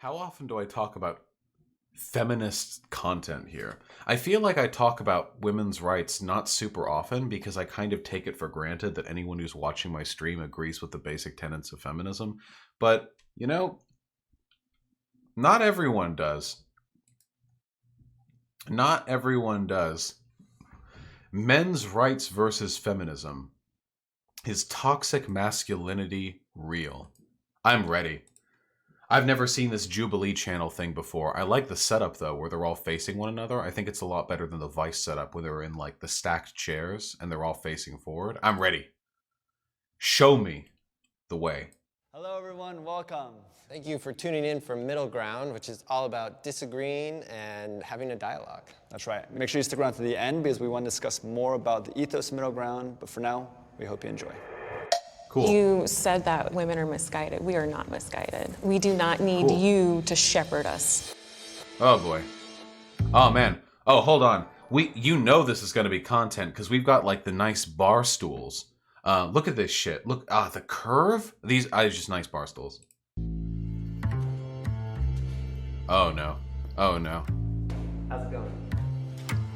How often do I talk about feminist content here? I feel like I talk about women's rights not super often because I kind of take it for granted that anyone who's watching my stream agrees with the basic tenets of feminism. But, not everyone does. Not everyone does. Men's rights versus feminism. Is toxic masculinity real? I'm ready. I've never seen this Jubilee channel thing before. I like the setup, though, where they're all facing one another. I think it's a lot better than the Vice setup, where they're in, like, the stacked chairs and they're all facing forward. I'm ready. Show me the way. Hello, everyone. Welcome. Thank you for tuning in for Middle Ground, which is all about disagreeing and having a dialogue. That's right. Make sure you stick around to the end because we want to discuss more about the ethos of Middle Ground. But for now, we hope you enjoy. Cool. You said that women are misguided. We are not misguided. We do not need you to shepherd us. Oh, boy. Oh, man. Oh, hold on. You know this is going to be content because we've got, like, the nice bar stools. Look at this shit. Look, the curve? These are just nice bar stools. Oh, no. Oh, no. How's it going?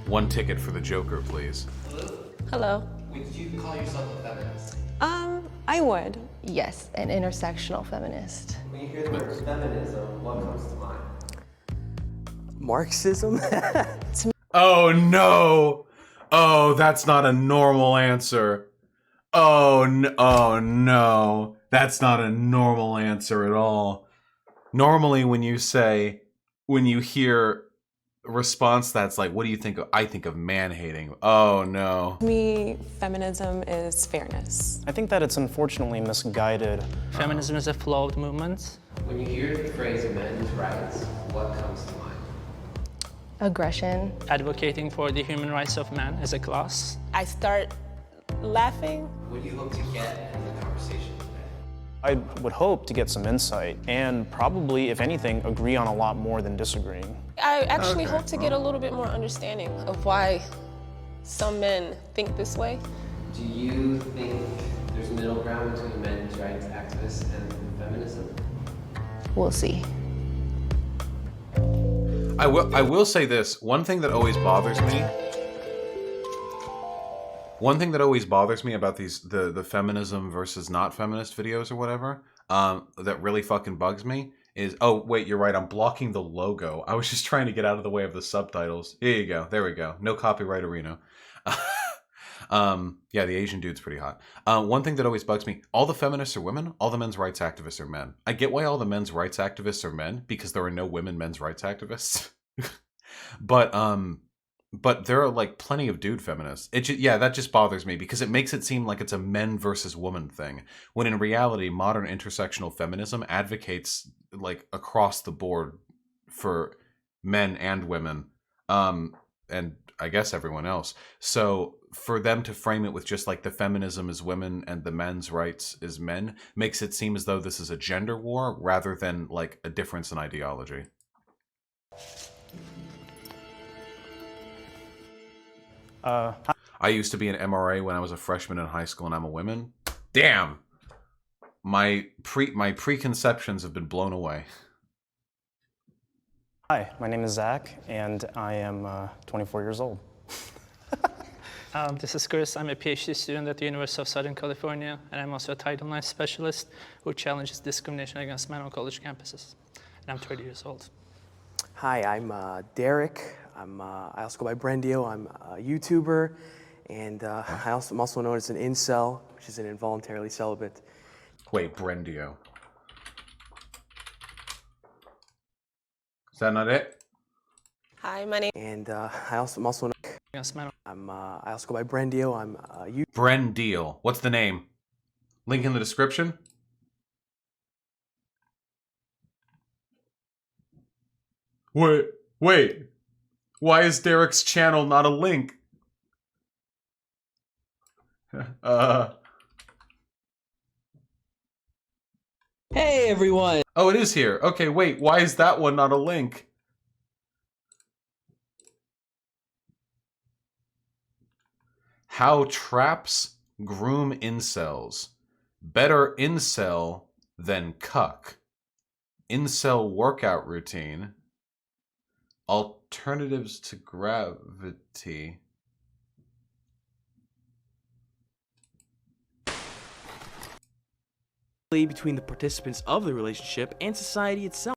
One ticket for the Joker, please. Hello. Would you call yourself a feminist? I would. Yes, an intersectional feminist. When you hear the word feminism, what comes to mind? Marxism? Oh, no. Oh, that's not a normal answer. Oh, no. That's not a normal answer at all. Normally, when you hear a response that's like, what do you think of? I think of man-hating. Oh, no. To me, feminism is fairness. I think that it's unfortunately misguided. Feminism is a flawed movement. When you hear the phrase men's rights, what comes to mind? Aggression. Advocating for the human rights of man as a class. I start laughing. What do you hope to get from the conversation today? I would hope to get some insight and probably, if anything, agree on a lot more than disagreeing. I actually hope to get a little bit more understanding of why some men think this way. Do you think there's middle ground between men's rights activists and feminism? We'll see. I will say this. One thing that always bothers me about the feminism versus not feminist videos or whatever, that really fucking bugs me is, oh, wait, you're right, I'm blocking the logo. I was just trying to get out of the way of the subtitles. Here you go. There we go. No copyright arena. Yeah, the Asian dude's pretty hot. One thing that always bugs me, all the feminists are women, all the men's rights activists are men. I get why all the men's rights activists are men, because there are no women men's rights activists. But there are, like, plenty of dude feminists. That just bothers me because it makes it seem like it's a men versus woman thing, when in reality, modern intersectional feminism advocates, like, across the board for men and women, and I guess everyone else. So for them to frame it with just, like, the feminism is women and the men's rights is men makes it seem as though this is a gender war rather than, like, a difference in ideology. I used to be an MRA when I was a freshman in high school, and I'm a woman. Damn! My preconceptions have been blown away. Hi, my name is Zach, and I am 24 years old. This is Chris. I'm a PhD student at the University of Southern California, and I'm also a Title IX specialist who challenges discrimination against men on college campuses. And I'm 30 years old. Hi, I'm Derek. I also go by Brendio. I'm a YouTuber, and I'm also known as an Incel, which is an involuntarily celibate. Wait, Brendio. Is that not it? Hi, my name. And I'm also Against men. I also go by Brendio. I'm a YouTuber. Brendio. What's the name? Link in the description. Wait. Why is Derek's channel not a link? Hey everyone! Oh, it is here. Okay, wait. Why is that one not a link? How traps groom incels. Better incel than cuck. incel workout routine. Alternatives to gravity. Between the participants of the relationship and society itself.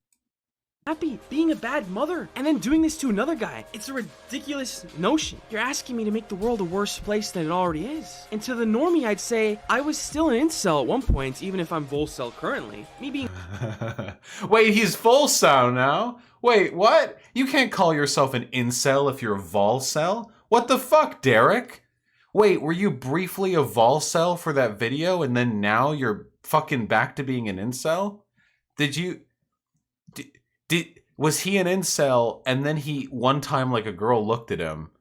Happy being a bad mother and then doing this to another guy. It's a ridiculous notion. You're asking me to make the world a worse place than it already is. And to the normie, I'd say I was still an incel at one point, even if I'm volcel currently. Me being Wait, he's volcel now? Wait, what? You can't call yourself an incel if you're a volcel? What the fuck, Derek? Wait, were you briefly a volcel for that video and then now you're fucking back to being an incel? Was he an incel and then one time like a girl looked at him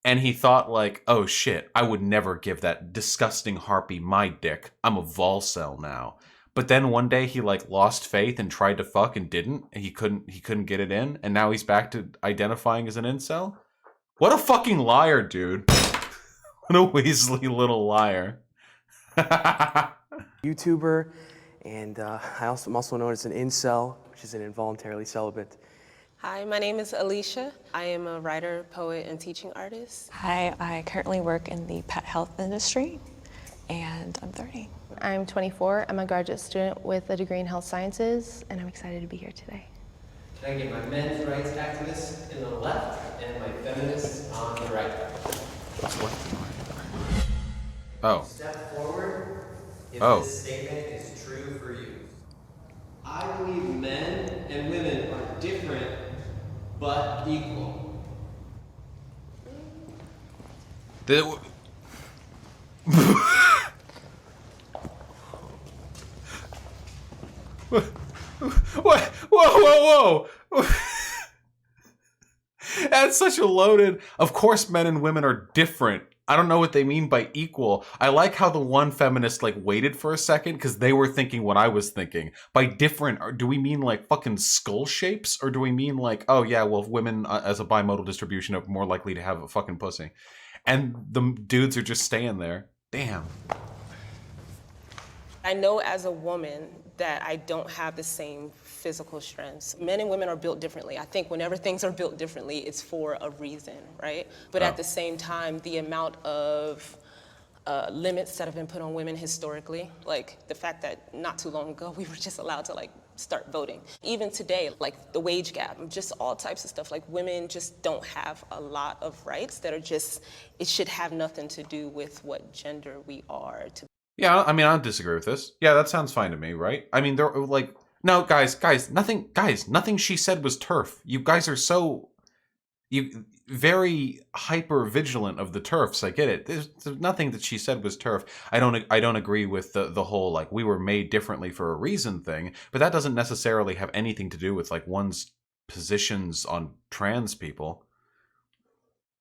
and he thought like, oh shit, I would never give that disgusting harpy my dick. I'm a volcel now. But then one day he like lost faith and tried to fuck and didn't. And he couldn't get it in. And now he's back to identifying as an incel? What a fucking liar, dude. What a Weasley little liar. YouTuber, and I'm also known as an incel, which is an involuntarily celibate. Hi, my name is Alicia. I am a writer, poet, and teaching artist. Hi, I currently work in the pet health industry, and I'm 30. I'm 24. I'm a graduate student with a degree in health sciences, and I'm excited to be here today. Can I get my men's rights activists in the left and my feminists on the right? Oh. Step forward if Oh. this statement is true for you. I believe men and women are different but equal. What? Whoa. That's such a loaded. Of course, men and women are different. I don't know what they mean by equal. I like how the one feminist like waited for a second because they were thinking what I was thinking. By different, do we mean like fucking skull shapes, or do we mean like, oh yeah, well, women as a bimodal distribution are more likely to have a fucking pussy, and the dudes are just staying there. Damn. I know as a woman that I don't have the same physical strengths. Men and women are built differently. I think whenever things are built differently, it's for a reason, right? But at the same time, the amount of limits that have been put on women historically, like the fact that not too long ago, we were just allowed to like start voting. Even today, like the wage gap, just all types of stuff, like women just don't have a lot of rights that are just, it should have nothing to do with what gender we are. Yeah, I mean, I don't disagree with this. Yeah, that sounds fine to me, right? I mean, they're like, no, guys, nothing she said was turf. You guys are very hyper vigilant of the turfs. I get it. There's nothing that she said was turf. I don't agree with the whole like we were made differently for a reason thing, but that doesn't necessarily have anything to do with like one's positions on trans people.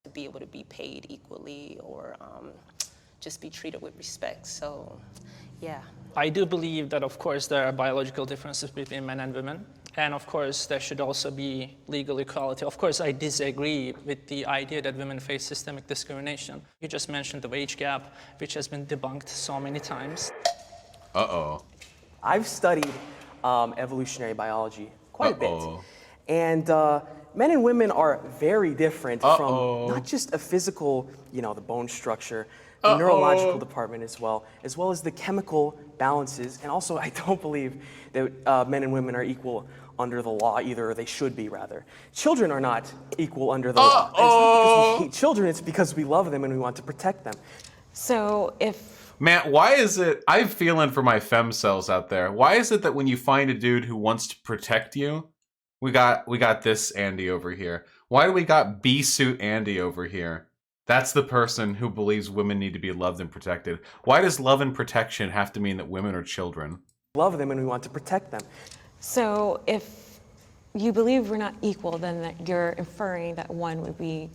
To be able to be paid equally or just be treated with respect. So, yeah. I do believe that, of course, there are biological differences between men and women. And of course, there should also be legal equality. Of course, I disagree with the idea that women face systemic discrimination. You just mentioned the wage gap, which has been debunked so many times. Uh-oh. I've studied evolutionary biology quite a bit. And men and women are very different from not just a physical, the bone structure, the neurological department as well as the chemical balances. And also, I don't believe that men and women are equal under the law either, or they should be rather. Children are not equal under the law. And it's not because we hate children, it's because we love them and we want to protect them. So if... Matt, why is it, I'm feeling for my fem cells out there, why is it that when you find a dude who wants to protect you, we got this Andy over here. Why do we got B-suit Andy over here? That's the person who believes women need to be loved and protected. Why does love and protection have to mean that women are children? Love them and we want to protect them. So if you believe we're not equal, then that you're inferring that one would be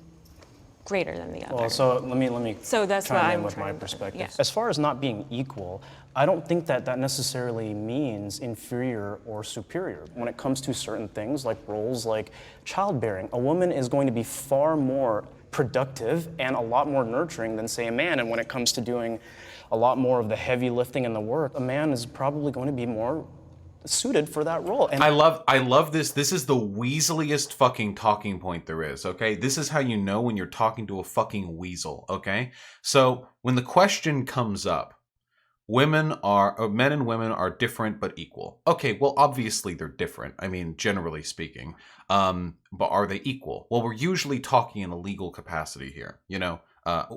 greater than the other. Well, so let me so that's what chime I'm in with my trying perspective. yeah. As far as not being equal, I don't think that necessarily means inferior or superior. When it comes to certain things like roles like childbearing, a woman is going to be far more productive and a lot more nurturing than, say, a man. And when it comes to doing a lot more of the heavy lifting and the work, a man is probably going to be more suited for that role. And I love this. This is the weaseliest fucking talking point there is, okay? This is how you know when you're talking to a fucking weasel, okay? So when the question comes up, men and women are different but equal. Okay, well, obviously they're different. I mean, generally speaking. But are they equal? Well, we're usually talking in a legal capacity here, you know?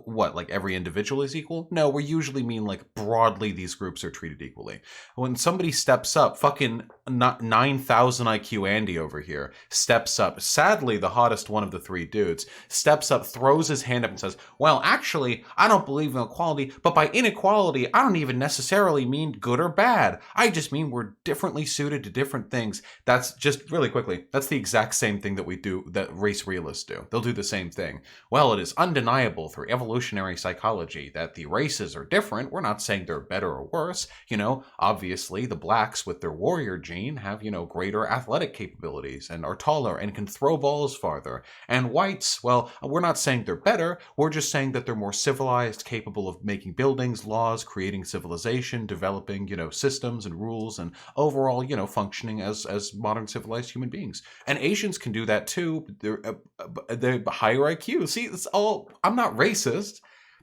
What, like every individual is equal? No, we usually mean like broadly these groups are treated equally. When somebody steps up, fucking 9,000 IQ Andy over here steps up, sadly the hottest one of the three dudes, steps up, throws his hand up and says, well, actually, I don't believe in equality, but by inequality, I don't even necessarily mean good or bad. I just mean we're differently suited to different things. That's just really quickly, that's the exact same thing that we do, that race realists do. They'll do the same thing. Well, it is undeniable through evolutionary psychology that the races are different. We're not saying they're better or worse. You know, obviously the blacks with their warrior gene have, you know, greater athletic capabilities and are taller and can throw balls farther. And whites, well, we're not saying they're better. We're just saying that they're more civilized, capable of making buildings, laws, creating civilization, developing, you know, systems and rules, and overall, you know, functioning as modern civilized human beings. And Asians can do that too. They're higher IQ. See, it's all, I'm not racist.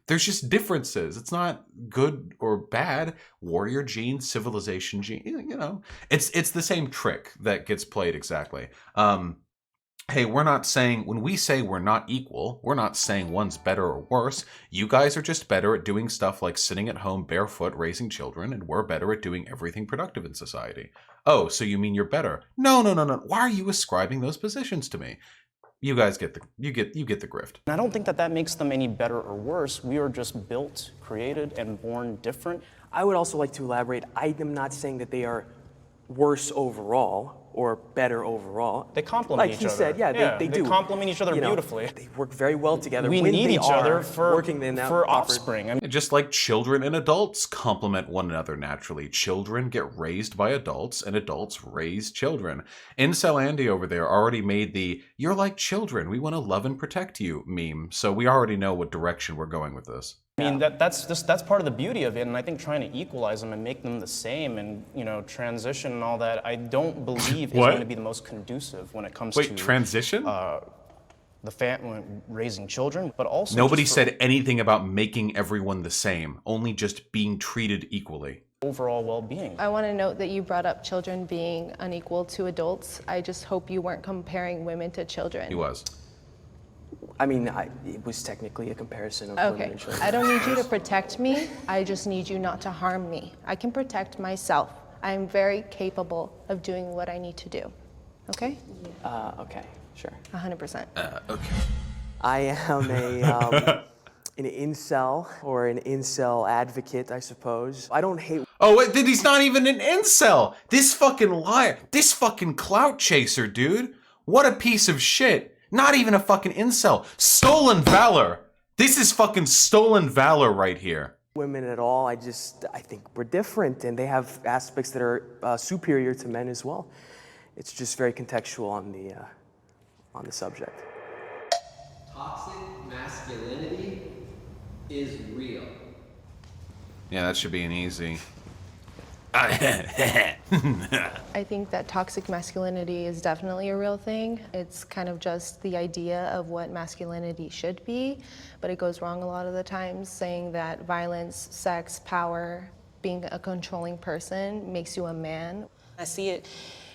There's just differences. It's not good or bad. Warrior gene, civilization gene, you know. It's the same trick that gets played exactly. Hey, we're not saying, when we say we're not equal, we're not saying one's better or worse. You guys are just better at doing stuff like sitting at home barefoot raising children, and we're better at doing everything productive in society. Oh, so you mean you're better? No. Why are you ascribing those positions to me? You guys get the you get the grift. I don't think that makes them any better or worse. We are just built, created, and born different. I would also like to elaborate. I am not saying that they are worse overall or better overall. They complement each other. Like he said, yeah, they do. They complement each other beautifully. They work very well together. We when need they each other for offspring. I mean, just like children and adults complement one another naturally. Children get raised by adults, and adults raise children. Incel Andy over there already made the "you're like children, we want to love and protect you" meme, so we already know what direction we're going with this. I mean, that's part of the beauty of it, and I think trying to equalize them and make them the same and, you know, transition and all that, I don't believe is going to be the most conducive when it comes to... Wait, transition? Raising children, but also... Nobody said anything about making everyone the same, only just being treated equally. Overall well-being. I want to note that you brought up children being unequal to adults. I just hope you weren't comparing women to children. He was. I mean, it was technically a comparison of women and children. I don't need you to protect me. I just need you not to harm me. I can protect myself. I'm very capable of doing what I need to do. Okay? Okay, sure. 100%. Okay. I am an incel, or an incel advocate, I suppose. I don't hate... Oh, wait, he's not even an incel! This fucking liar! This fucking clout chaser, dude! What a piece of shit! Not even a fucking incel. Stolen valor. This is fucking stolen valor right here. Women at all. I think we're different, and they have aspects that are superior to men as well. It's just very contextual on the subject. Toxic masculinity is real. Yeah, that should be an easy. I think that toxic masculinity is definitely a real thing. It's kind of just the idea of what masculinity should be, but it goes wrong a lot of the times, saying that violence, sex, power, being a controlling person makes you a man. I see it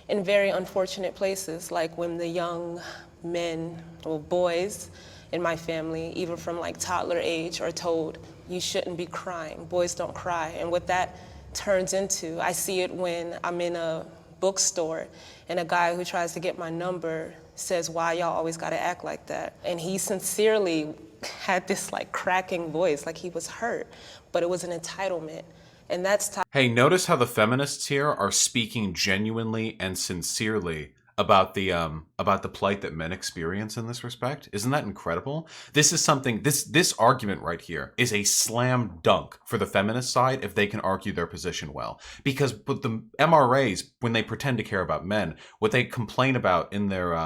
in very unfortunate places, like when the young men or boys in my family, even from like toddler age, are told, you shouldn't be crying, boys don't cry. And what that turns into, I see it when I'm in a bookstore and a guy who tries to get my number says, why y'all always gotta act like that? And he sincerely had this like cracking voice, like he was hurt, but it was an entitlement. And that's Hey, notice how the feminists here are speaking genuinely and sincerely about the plight that men experience in this respect. Isn't that incredible? This is something, this argument right here is a slam dunk for the feminist side if they can argue their position well. Because but the MRAs, when they pretend to care about men, what they complain about in their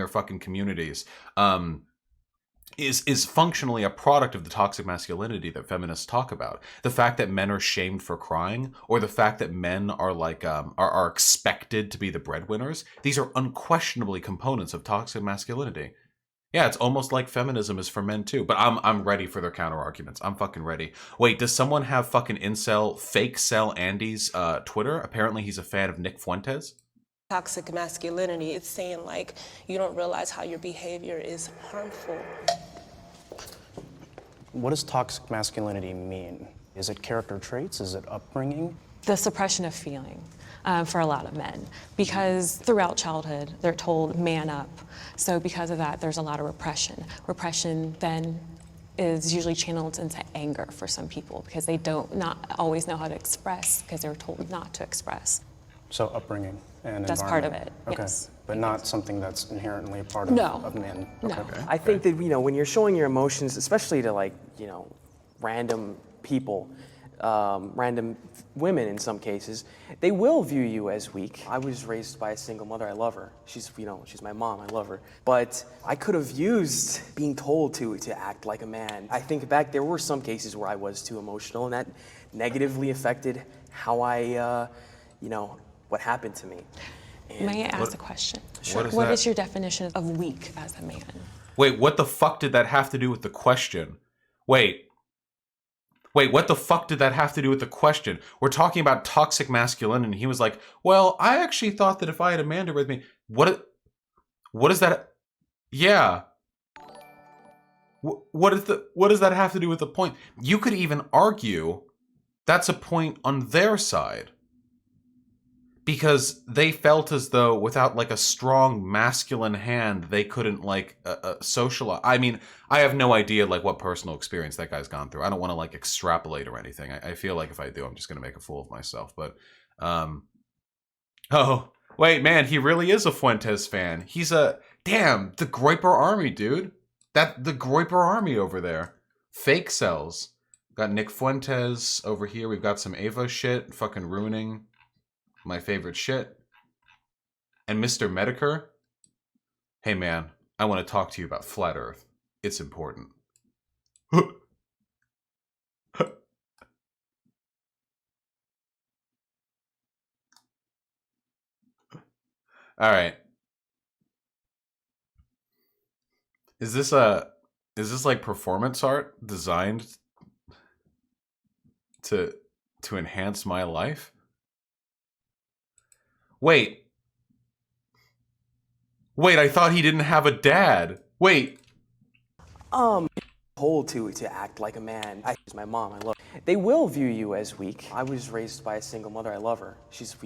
fucking communities, is functionally a product of the toxic masculinity that feminists talk about. The fact that men are shamed for crying, or the fact that men are like are expected to be the breadwinners. These are unquestionably components of toxic masculinity. Yeah, it's almost like feminism is for men too. But I'm ready for their counter arguments. I'm fucking ready. Wait, does someone have fucking incel fake sell Andy's Twitter? Apparently he's a fan of Nick Fuentes. Toxic masculinity, it's saying like, you don't realize how your behavior is harmful. What does toxic masculinity mean? Is it character traits? Is it upbringing? The suppression of feeling for a lot of men, because throughout childhood they're told man up. So because of that, there's a lot of repression. Repression then is usually channeled into anger for some people because they not always know how to express because they were told not to express. So upbringing and That's part of environment. it, Okay. yes. But not something that's inherently a part of, No. of men. No. Okay. I think that, when you're showing your emotions, especially to like, random people, random women in some cases, they will view you as weak. I was raised by a single mother. I love her. She's my mom. I love her. But I could have used being told to act like a man. I think back, there were some cases where I was too emotional, and that negatively affected how I, what happened to me. And May I ask a question? Sure. What is your definition of weak as a man? Wait, what the fuck did that have to do with the question? Wait, what the fuck did that have to do with the question? We're talking about toxic masculinity, and he was like, well, I actually thought that if I had Amanda with me, what is that? Yeah. What does that have to do with the point? You could even argue that's a point on their side. Because they felt as though without like a strong masculine hand, they couldn't like socialize. I mean, I have no idea like what personal experience that guy's gone through. I don't want to like extrapolate or anything. I feel like if I do, I'm just going to make a fool of myself. But, oh, wait, man, he really is a Fuentes fan. He's the Groiper Army, dude. The Groiper Army over there. Fake cells. Got Nick Fuentes over here. We've got some Ava shit fucking ruining my favorite shit. And Mr. Medicare. Hey man, I want to talk to you about flat earth. It's important. Alright. Is this like performance art designed to enhance my life? Wait, I thought he didn't have a dad. Wait. Told to act like a man. She's my mom. I love her. They will view you as weak. I was raised by a single mother. I love her. She's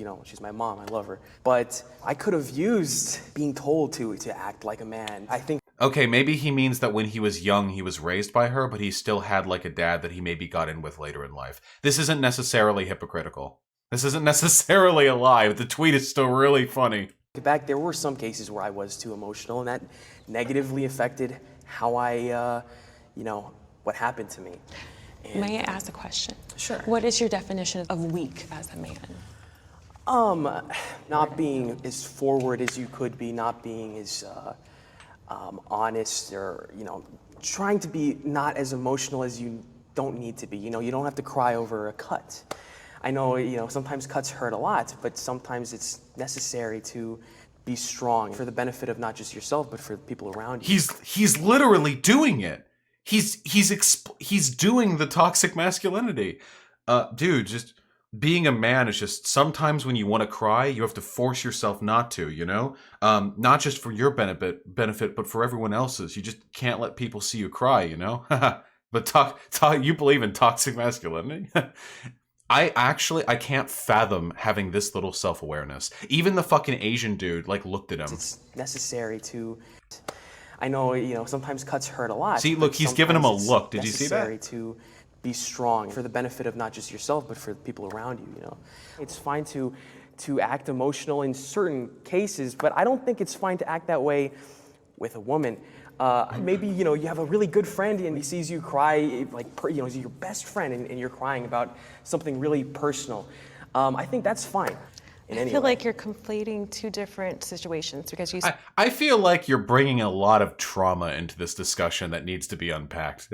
my mom. I love her. But I could have used being told to act like a man. I think. Okay, maybe he means that when he was young, he was raised by her, but he still had like a dad that he maybe got in with later in life. This isn't necessarily hypocritical. This isn't necessarily a lie, but the tweet is still really funny. Back, there were some cases where I was too emotional, and that negatively affected how I, what happened to me. And, May I ask a question? Sure. What is your definition of weak as a man? Not being as forward as you could be, not being as honest, or trying to be not as emotional as you don't need to be. You don't have to cry over a cut. I know, sometimes cuts hurt a lot, but sometimes it's necessary to be strong for the benefit of not just yourself, but for the people around you. He's literally doing it. He's doing the toxic masculinity. Dude, just being a man is just sometimes when you want to cry, you have to force yourself not to, not just for your benefit, but for everyone else's. You just can't let people see you cry, But you believe in toxic masculinity? I can't fathom having this little self-awareness. Even the fucking Asian dude, looked at him. It's necessary to... I know, sometimes cuts hurt a lot. See, look, he's giving him a look. Did you see that? Necessary to be strong for the benefit of not just yourself, but for the people around you, It's fine to act emotional in certain cases, but I don't think it's fine to act that way with a woman. Maybe, you have a really good friend and he sees you cry, he's your best friend and you're crying about something really personal. I think that's fine. in I any feel way. like you're conflating two different situations because you. I feel like you're bringing a lot of trauma into this discussion that needs to be unpacked.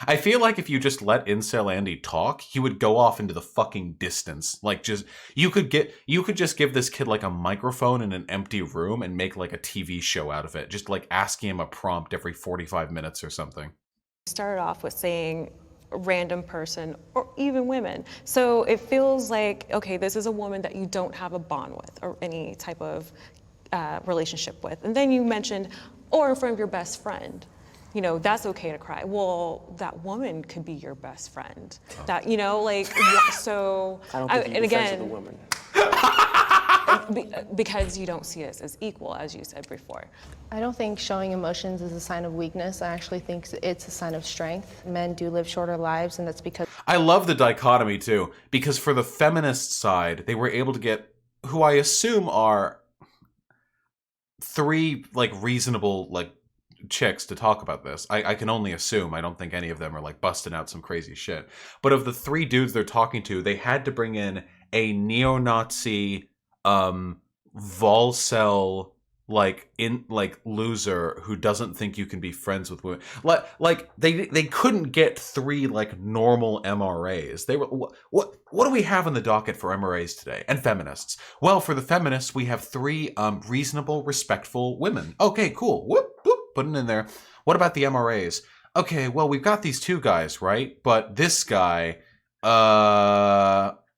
I feel like if you just let Incel Andy talk, he would go off into the fucking distance. Like, you could just give this kid like a microphone in an empty room and make like a TV show out of it. Just like asking him a prompt every 45 minutes or something. Started off with saying a random person or even women. So it feels like, okay, this is a woman that you don't have a bond with or any type of relationship with. And then you mentioned, or in front of your best friend. You know, that's okay to cry. Well, that woman could be your best friend. That, you know, like, so. I don't think you and can be friends again, with a woman. because you don't see us as equal, as you said before. I don't think showing emotions is a sign of weakness. I actually think it's a sign of strength. Men do live shorter lives, and that's because... I love the dichotomy, too, because for the feminist side, they were able to get, who I assume are 3, like, reasonable, like, chicks to talk about this. I can only assume. I don't think any of them are, like, busting out some crazy shit. But of the 3 dudes they're talking to, they had to bring in a neo-Nazi, Volcel, loser who doesn't think you can be friends with women. Like they couldn't get 3 like normal MRAs. They were what do we have on the docket for MRAs today and feminists? Well, for the feminists we have 3 reasonable, respectful women. Okay, cool. Whoop whoop, put it in there. What about the MRAs? Okay, well we've got these 2 guys, right? But this guy,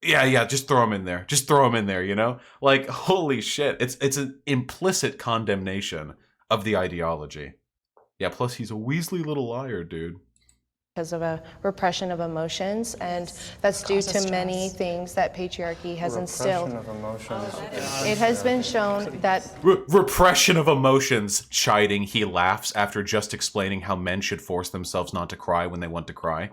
yeah, just throw him in there. Just throw him in there, you know? Like, holy shit. It's an implicit condemnation of the ideology. Yeah, plus he's a Weasley little liar, dude. Because of a repression of emotions, and that's due to many things that patriarchy has instilled. Repression of emotions. It has been shown that Repression of emotions, chiding. He laughs after just explaining how men should force themselves not to cry when they want to cry.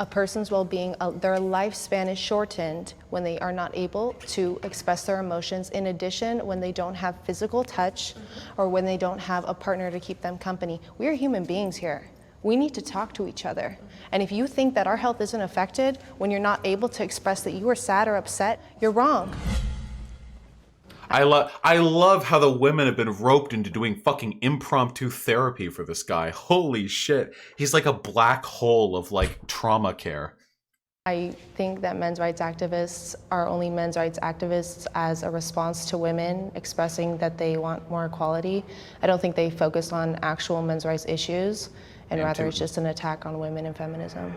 a person's well-being, their lifespan is shortened when they are not able to express their emotions. In addition, when they don't have physical touch or when they don't have a partner to keep them company. We are human beings here. We need to talk to each other. And if you think that our health isn't affected when you're not able to express that you are sad or upset, you're wrong. I love how the women have been roped into doing fucking impromptu therapy for this guy. Holy shit. He's like a black hole of like trauma care. I think that men's rights activists are only men's rights activists as a response to women expressing that they want more equality. I don't think they focus on actual men's rights issues, and rather it's just an attack on women and feminism.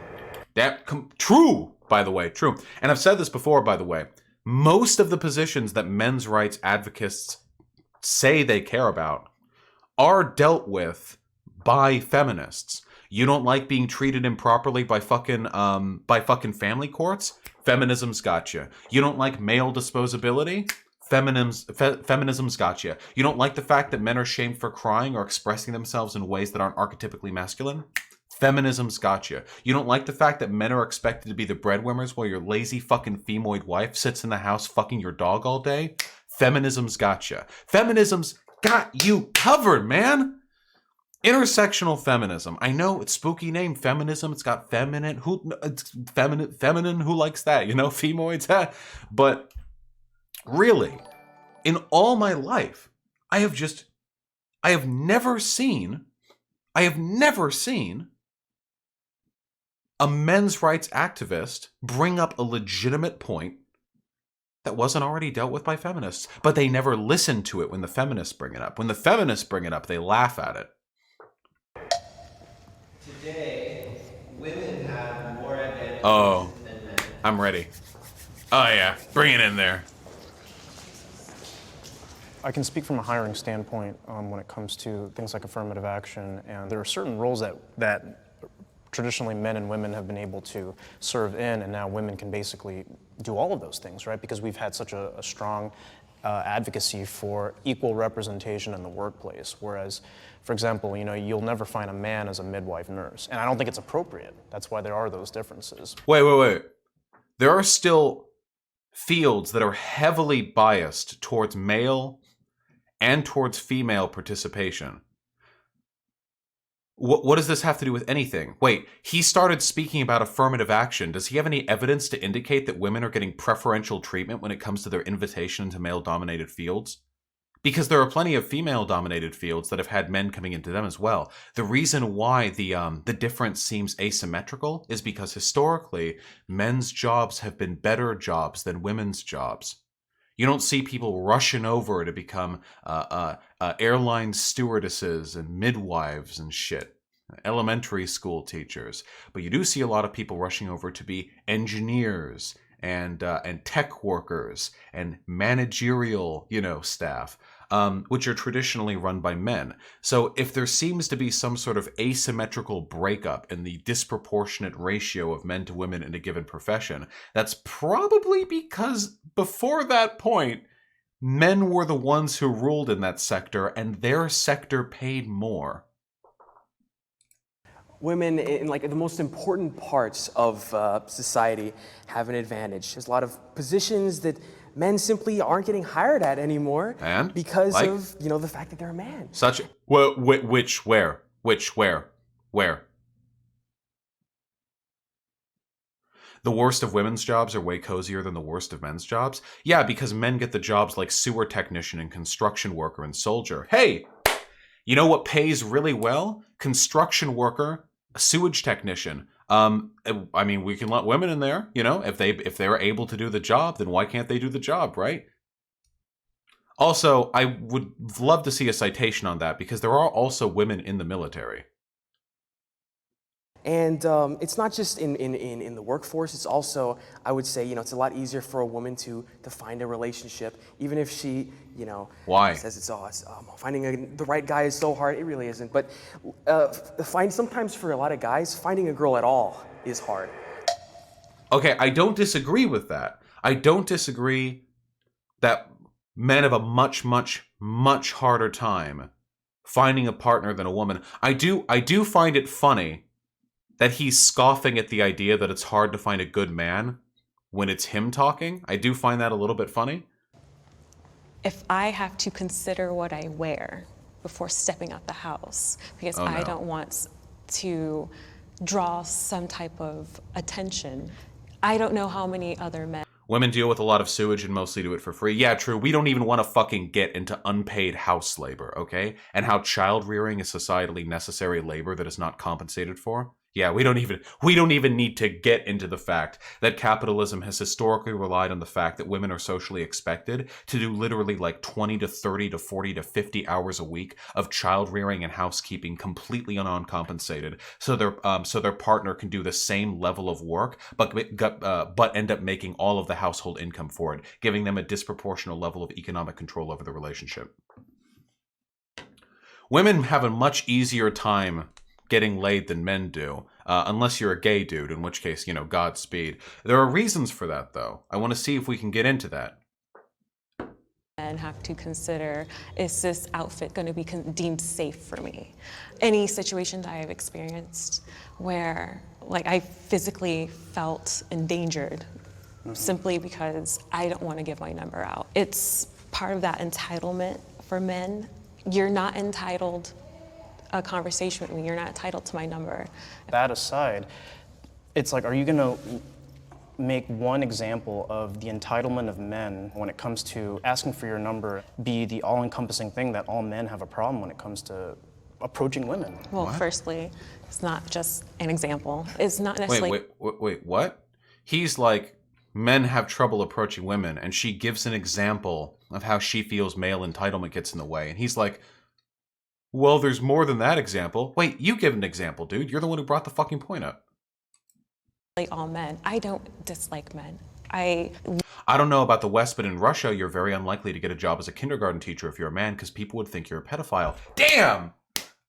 True, by the way, true. And I've said this before, by the way. Most of the positions that men's rights advocates say they care about are dealt with by feminists. You don't like being treated improperly by fucking family courts? Feminism's got you. You don't like male disposability? Feminism's got you. You don't like the fact that men are shamed for crying or expressing themselves in ways that aren't archetypically masculine? Feminism's got you. You don't like the fact that men are expected to be the breadwinners while your lazy fucking femoid wife sits in the house fucking your dog all day? Feminism's got you. Feminism's got you covered, man. Intersectional feminism. I know it's spooky name, feminism. It's got feminine. It's feminine. Who likes that? You know, femoids. But really, in all my life, I have never seen a men's rights activist bring up a legitimate point that wasn't already dealt with by feminists. But they never listen to it when the feminists bring it up. When the feminists bring it up, they laugh at it. Today, women have more advantages than men. I'm ready. Oh yeah, bring it in there. I can speak from a hiring standpoint when it comes to things like affirmative action, and there are certain roles that traditionally men and women have been able to serve in, and now women can basically do all of those things, right? Because we've had such a strong advocacy for equal representation in the workplace. Whereas, for example, you know, you'll never find a man as a midwife nurse, and I don't think it's appropriate. That's why there are those differences. Wait. There are still fields that are heavily biased towards male and towards female participation. What does this have to do with anything? Wait, he started speaking about affirmative action. Does he have any evidence to indicate that women are getting preferential treatment when it comes to their invitation into male-dominated fields? Because there are plenty of female-dominated fields that have had men coming into them as well. The reason why the difference seems asymmetrical is because historically, men's jobs have been better jobs than women's jobs. You don't see people rushing over to become airline stewardesses and midwives and shit, elementary school teachers. But you do see a lot of people rushing over to be engineers and tech workers and managerial, staff, which are traditionally run by men. So if there seems to be some sort of asymmetrical breakup in the disproportionate ratio of men to women in a given profession, that's probably because before that point, men were the ones who ruled in that sector and their sector paid more. Women in like the most important parts of society have an advantage. There's a lot of positions that men simply aren't getting hired at anymore, and because of the fact that they're a man. Such where? The worst of women's jobs are way cozier than the worst of men's jobs? Yeah, because men get the jobs like sewer technician and construction worker and soldier. Hey, you know what pays really well? Construction worker, a sewage technician. I mean, we can let women in there, if they're able to do the job, then why can't they do the job, right? Also, I would love to see a citation on that because there are also women in the military. And it's not just in the workforce, it's also, I would say, it's a lot easier for a woman to find a relationship, even if she, Why? says finding the right guy is so hard. It really isn't. But sometimes for a lot of guys, finding a girl at all is hard. Okay, I don't disagree with that. I don't disagree that men have a much, much, much harder time finding a partner than a woman. I do find it funny that he's scoffing at the idea that it's hard to find a good man when it's him talking. I do find that a little bit funny. If I have to consider what I wear before stepping out the house, because I don't want to draw some type of attention, I don't know how many other men. Women deal with a lot of sewage and mostly do it for free. Yeah, true. We don't even want to fucking get into unpaid house labor, okay? And how child rearing is societally necessary labor that is not compensated for. Yeah, we don't even need to get into the fact that capitalism has historically relied on the fact that women are socially expected to do literally like 20 to 30 to 40 to 50 hours a week of child rearing and housekeeping completely uncompensated, so their partner can do the same level of work but end up making all of the household income for it, giving them a disproportionate level of economic control over the relationship. Women have a much easier time getting laid than men do, unless you're a gay dude, in which case, Godspeed. There are reasons for that, though. I want to see if we can get into that. And have to consider, is this outfit going to be deemed safe for me? Any situations I have experienced where I physically felt endangered simply because I don't want to give my number out. It's part of that entitlement for men. You're not entitled a conversation with me. You're not entitled to my number. That aside, it's like, are you gonna make one example of the entitlement of men when it comes to asking for your number be the all-encompassing thing that all men have a problem when it comes to approaching women? Well, firstly, it's not just an example. It's not necessarily... Wait, what? He's like, men have trouble approaching women, and she gives an example of how she feels male entitlement gets in the way. And he's like, well, there's more than that example. Wait, you give an example, dude. You're the one who brought the fucking point up. All men. I don't dislike men. I don't know about the West, but in Russia, you're very unlikely to get a job as a kindergarten teacher if you're a man because people would think you're a pedophile. Damn!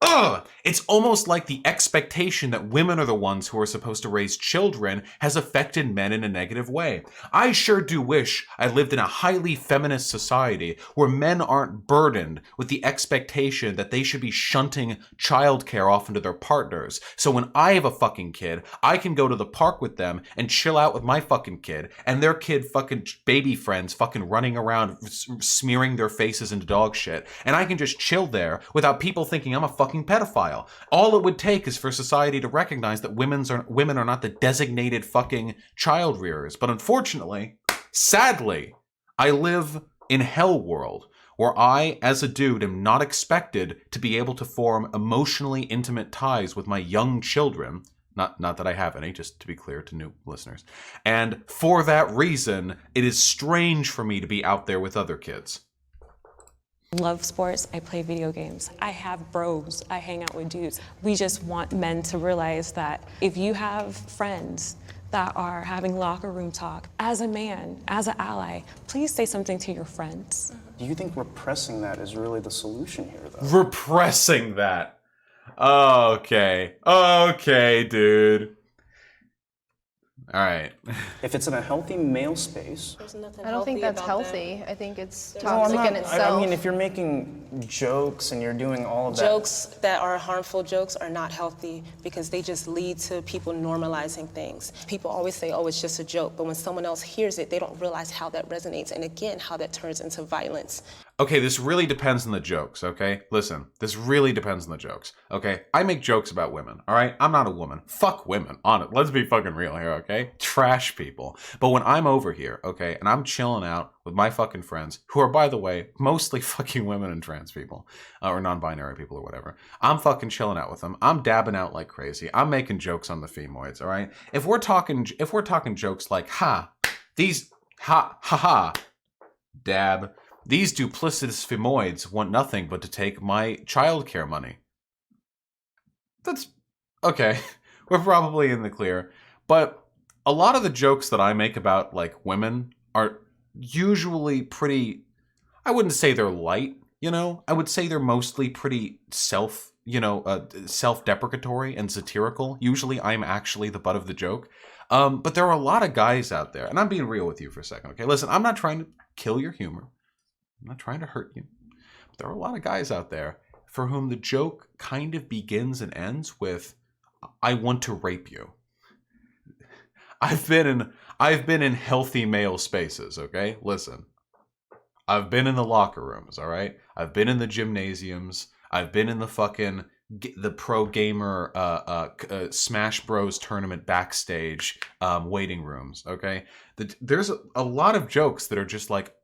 Ugh! It's almost like the expectation that women are the ones who are supposed to raise children has affected men in a negative way. I sure do wish I lived in a highly feminist society where men aren't burdened with the expectation that they should be shunting childcare off into their partners. So when I have a fucking kid, I can go to the park with them and chill out with my fucking kid, and their kid fucking baby friends fucking running around smearing their faces into dog shit. And I can just chill there without people thinking I'm a fucking fucking pedophile. All it would take is for society to recognize that women are not the designated fucking child rearers. But unfortunately, sadly, I live in hell world, where I, as a dude, am not expected to be able to form emotionally intimate ties with my young children. Not that I have any, just to be clear to new listeners. And for that reason, it is strange for me to be out there with other kids. Love sports, I play video games. I have bros, I hang out with dudes. We just want men to realize that if you have friends that are having locker room talk, as a man, as an ally, please say something to your friends. Do you think repressing that is really the solution here, though? Repressing that. Okay, dude. All right. If it's in a healthy male space, I don't think that's healthy. I think it's no, I'm toxic not, in itself. I mean, if you're making jokes and you're doing all of that. Jokes that are harmful jokes are not healthy because they just lead to people normalizing things. People always say, oh, it's just a joke. But when someone else hears it, they don't realize how that resonates. And again, how that turns into violence. Okay, this really depends on the jokes, okay? Listen, this really depends on the jokes, okay? I make jokes about women, all right? I'm not a woman. Fuck women, on it. Let's be fucking real here, okay? Trash people. But when I'm over here, okay, and I'm chilling out with my fucking friends, who are, by the way, mostly fucking women and trans people, or non-binary people or whatever, I'm fucking chilling out with them. I'm dabbing out like crazy. I'm making jokes on the femoids, all right? If we're talking jokes like, dab, these duplicitous femoids want nothing but to take my childcare money. That's okay. We're probably in the clear. But a lot of the jokes that I make about like women are usually pretty, I wouldn't say they're light, you know? I would say they're mostly pretty self-deprecatory and satirical. Usually I'm actually the butt of the joke. But there are a lot of guys out there, and I'm being real with you for a second, okay? Listen, I'm not trying to kill your humor. I'm not trying to hurt you. But there are a lot of guys out there for whom the joke kind of begins and ends with, I want to rape you. I've been in healthy male spaces, okay? Listen. I've been in the locker rooms, all right? I've been in the gymnasiums. I've been in the fucking the pro gamer Smash Bros tournament backstage waiting rooms, okay? There's a lot of jokes that are just like,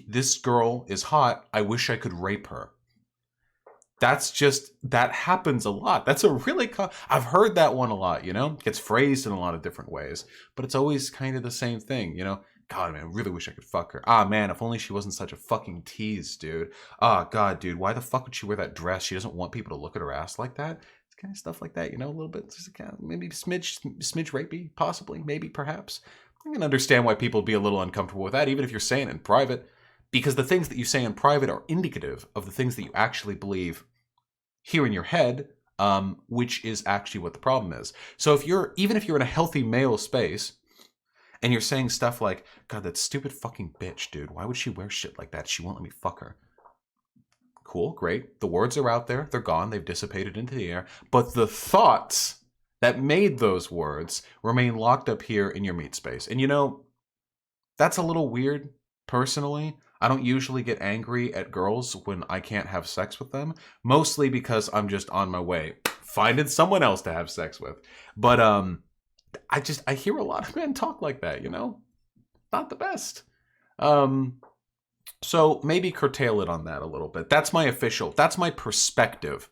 this girl is hot, I wish I could rape her. That happens a lot. That's a really, I've heard that one a lot, you know? It gets phrased in a lot of different ways, but it's always kind of the same thing, you know? God, man, I really wish I could fuck her. Ah, man, if only she wasn't such a fucking tease, dude. Ah, God, dude, why the fuck would she wear that dress? She doesn't want people to look at her ass like that. It's kind of stuff like that, you know? A little bit, just kind of, maybe smidge rapey, possibly, maybe, perhaps. I can understand why people would be a little uncomfortable with that, even if you're saying it in private, because the things that you say in private are indicative of the things that you actually believe here in your head, which is actually what the problem is. So even if you're in a healthy male space, and you're saying stuff like, God, that stupid fucking bitch, dude, why would she wear shit like that? She won't let me fuck her. Cool, great. The words are out there, they're gone, they've dissipated into the air, but the thoughts that made those words remain locked up here in your meat space. And you know, that's a little weird, personally. I don't usually get angry at girls when I can't have sex with them, mostly because I'm just on my way finding someone else to have sex with. But I hear a lot of men talk like that, you know? Not the best. So maybe curtail it on that a little bit. That's my perspective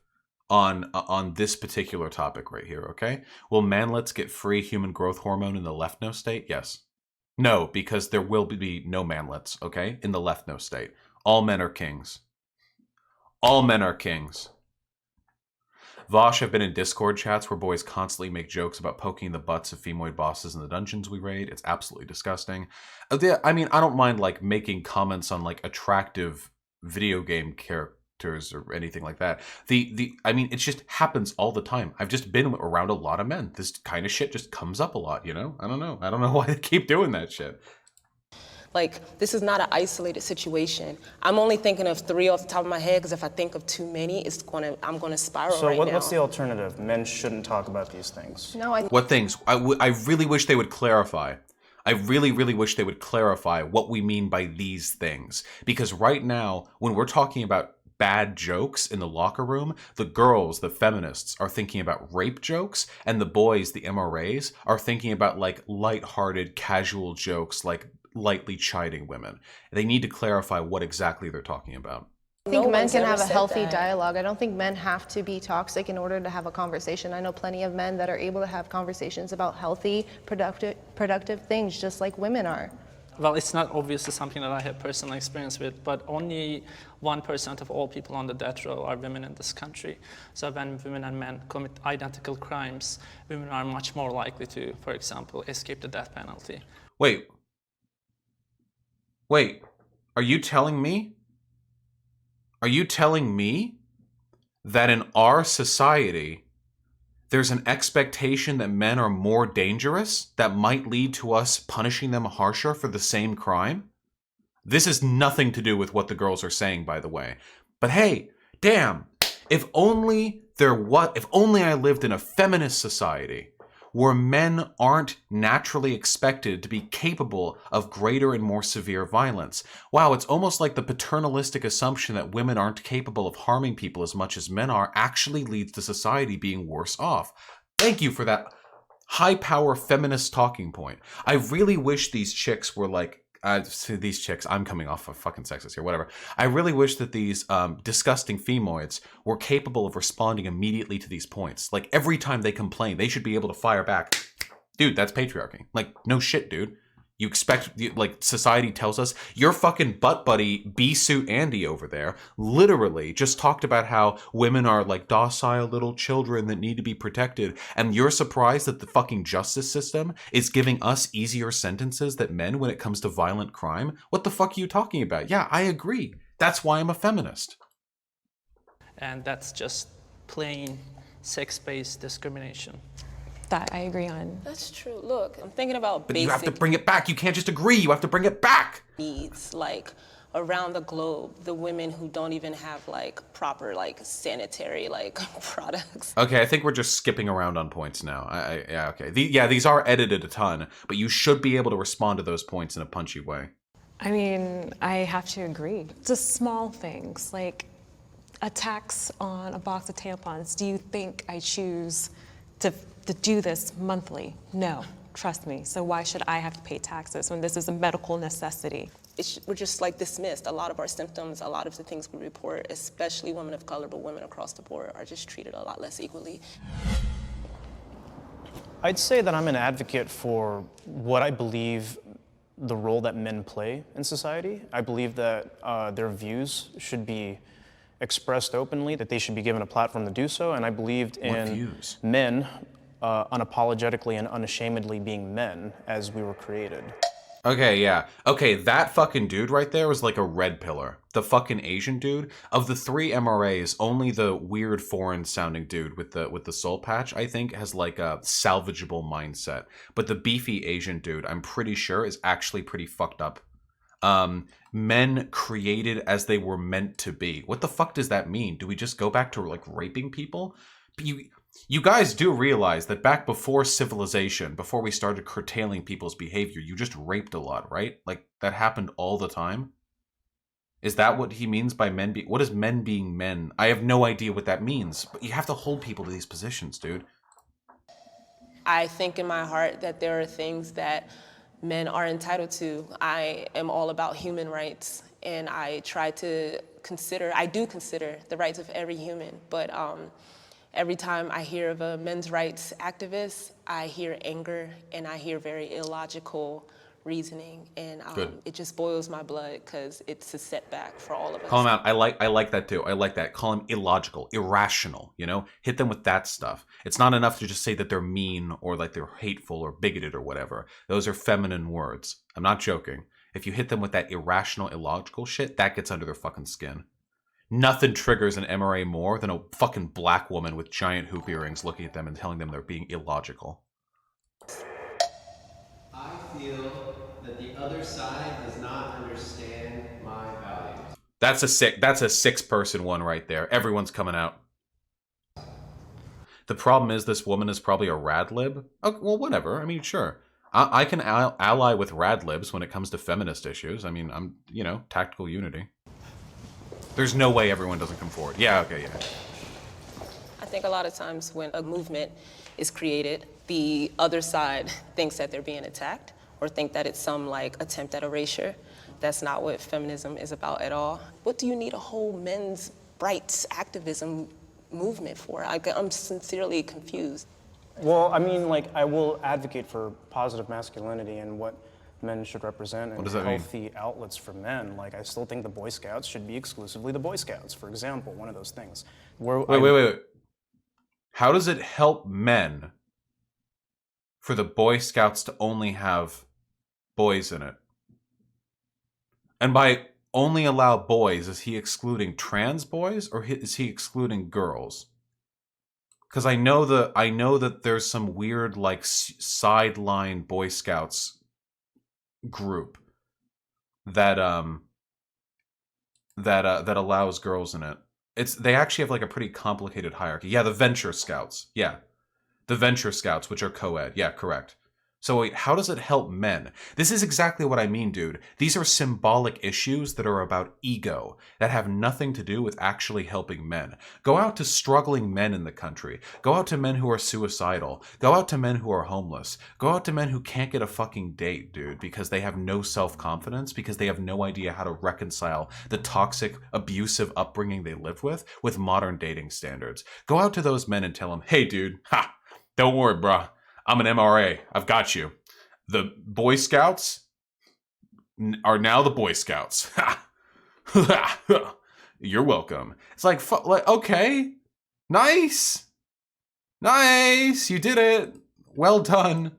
on this particular topic right here, okay? Will manlets get free human growth hormone in the left no state? Yes. No, because there will be no manlets, okay? In the left no state. All men are kings. All men are kings. Vosh have been in Discord chats where boys constantly make jokes about poking the butts of femoid bosses in the dungeons we raid. It's absolutely disgusting. I mean, I don't mind like making comments on like attractive video game characters or anything like that. I mean, it just happens all the time. I've just been around a lot of men. This kind of shit just comes up a lot, you know? I don't know why they keep doing that shit. Like, this is not an isolated situation. I'm only thinking of 3 off the top of my head, because if I think of too many, I'm gonna spiral so right now. So what's the alternative? Men shouldn't talk about these things. No, What things? I really wish they would clarify. I really, really wish they would clarify what we mean by these things. Because right now, when we're talking about bad jokes in the locker room, the girls, the feminists, are thinking about rape jokes, and the boys, the MRAs, are thinking about like lighthearted, casual jokes, like lightly chiding women. They need to clarify what exactly they're talking about. I think men one's can ever have a said healthy that. dialogue. I don't think men have to be toxic in order to have a conversation. I know plenty of men that are able to have conversations about healthy, productive things, just like women are. Well, it's not obviously something that I have personal experience with, but only 1% of all people on the death row are women in this country. So when women and men commit identical crimes, women are much more likely to, for example, escape the death penalty. Wait, are you telling me? Are you telling me that in our society, there's an expectation that men are more dangerous that might lead to us punishing them harsher for the same crime? This has nothing to do with what the girls are saying, by the way. But hey, damn, if only I lived in a feminist society where men aren't naturally expected to be capable of greater and more severe violence. Wow, it's almost like the paternalistic assumption that women aren't capable of harming people as much as men are actually leads to society being worse off. Thank you for that high-power feminist talking point. I really wish these chicks were like, these chicks, I'm coming off of fucking sexist here, whatever. I really wish that these disgusting femoids were capable of responding immediately to these points. Like, every time they complain, they should be able to fire back. Dude, that's patriarchy. Like, no shit, dude. You expect, like, society tells us, your fucking butt buddy, B-suit Andy over there, literally just talked about how women are, like, docile little children that need to be protected, and you're surprised that the fucking justice system is giving us easier sentences than men when it comes to violent crime? What the fuck are you talking about? Yeah, I agree. That's why I'm a feminist. And that's just plain sex-based discrimination. That I agree on. That's true. Look, I'm thinking about But basic you have to bring it back. You can't just agree. You have to bring it back. needs, like around the globe, the women who don't even have like proper like sanitary like products. Okay, I think we're just skipping around on points now. Yeah, okay. These are edited a ton, but you should be able to respond to those points in a punchy way. I mean, I have to agree. Just small things like a tax on a box of tampons. Do you think I choose to do this monthly? No, trust me. So why should I have to pay taxes when this is a medical necessity? We're just like dismissed. A lot of our symptoms, a lot of the things we report, especially women of color, but women across the board, are just treated a lot less equally. I'd say that I'm an advocate for what I believe the role that men play in society. I believe that their views should be expressed openly, that they should be given a platform to do so, and I believed in men unapologetically and unashamedly being men as we were created. Okay, yeah. Okay, that fucking dude right there was like a red pillar. The fucking Asian dude. Of the 3 MRAs, only the weird foreign sounding dude with the soul patch, I think, has like a salvageable mindset. But the beefy Asian dude, I'm pretty sure, is actually pretty fucked up. Men created as they were meant to be. What the fuck does that mean? Do we just go back to like raping people? You guys do realize that back before civilization, before we started curtailing people's behavior, you just raped a lot, right? Like, that happened all the time? Is that what he means by men being... What is men being men? I have no idea what that means. But you have to hold people to these positions, dude. I think in my heart that there are things that men are entitled to. I am all about human rights, and I do consider the rights of every human, but every time I hear of a men's rights activist, I hear anger and I hear very illogical reasoning, and it just boils my blood because it's a setback for all of us. Call him out. I like that too. I like that. Call him illogical, irrational, you know? Hit them with that stuff. It's not enough to just say that they're mean or like they're hateful or bigoted or whatever. Those are feminine words. I'm not joking. If you hit them with that irrational, illogical shit, that gets under their fucking skin. Nothing triggers an MRA more than a fucking black woman with giant hoop earrings looking at them and telling them they're being illogical. I feel that the other side does not understand my values. That's a 6-person one right there. Everyone's coming out. The problem is this woman is probably a rad lib. Oh, well, whatever. I mean, sure. I can ally with rad libs when it comes to feminist issues. I mean, I'm, tactical unity. There's no way everyone doesn't come forward. Yeah, okay, yeah. I think a lot of times when a movement is created, the other side thinks that they're being attacked or think that it's some like attempt at erasure. That's not what feminism is about at all. What do you need a whole men's rights activism movement for? I'm sincerely confused. Well, I mean, like, I will advocate for positive masculinity and what men should represent and healthy outlets for men. Like, I still think the Boy Scouts should be exclusively the Boy Scouts, for example, one of those things. Wait. How does it help men for the Boy Scouts to only have boys in it? And by only allow boys, is he excluding trans boys or is he excluding girls? Because I know that there's some weird like sideline Boy Scouts group that allows girls in it. They actually have like a pretty complicated hierarchy. Yeah, the Venture Scouts. Yeah. The Venture Scouts, which are co-ed. Yeah, correct. So wait, how does it help men? This is exactly what I mean, dude. These are symbolic issues that are about ego, that have nothing to do with actually helping men. Go out to struggling men in the country. Go out to men who are suicidal. Go out to men who are homeless. Go out to men who can't get a fucking date, dude, because they have no self-confidence, because they have no idea how to reconcile the toxic, abusive upbringing they lived with modern dating standards. Go out to those men and tell them, hey, dude, don't worry, bruh. I'm an MRA. I've got you. The Boy Scouts are now the Boy Scouts. You're welcome. It's like, okay. Nice. You did it. Well done.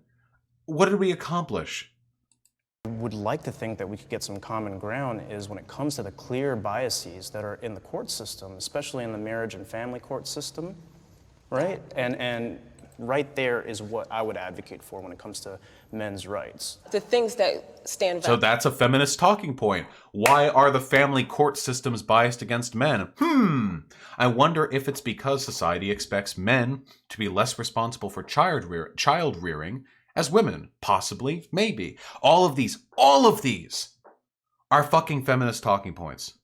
What did we accomplish? I would like to think that we could get some common ground is when it comes to the clear biases that are in the court system, especially in the marriage and family court system, right? And right there is what I would advocate for when it comes to men's rights. The things that stand So that's a feminist talking point. Why are the family court systems biased against men? I wonder if it's because society expects men to be less responsible for child rearing as women. Possibly, maybe. All of these are fucking feminist talking points.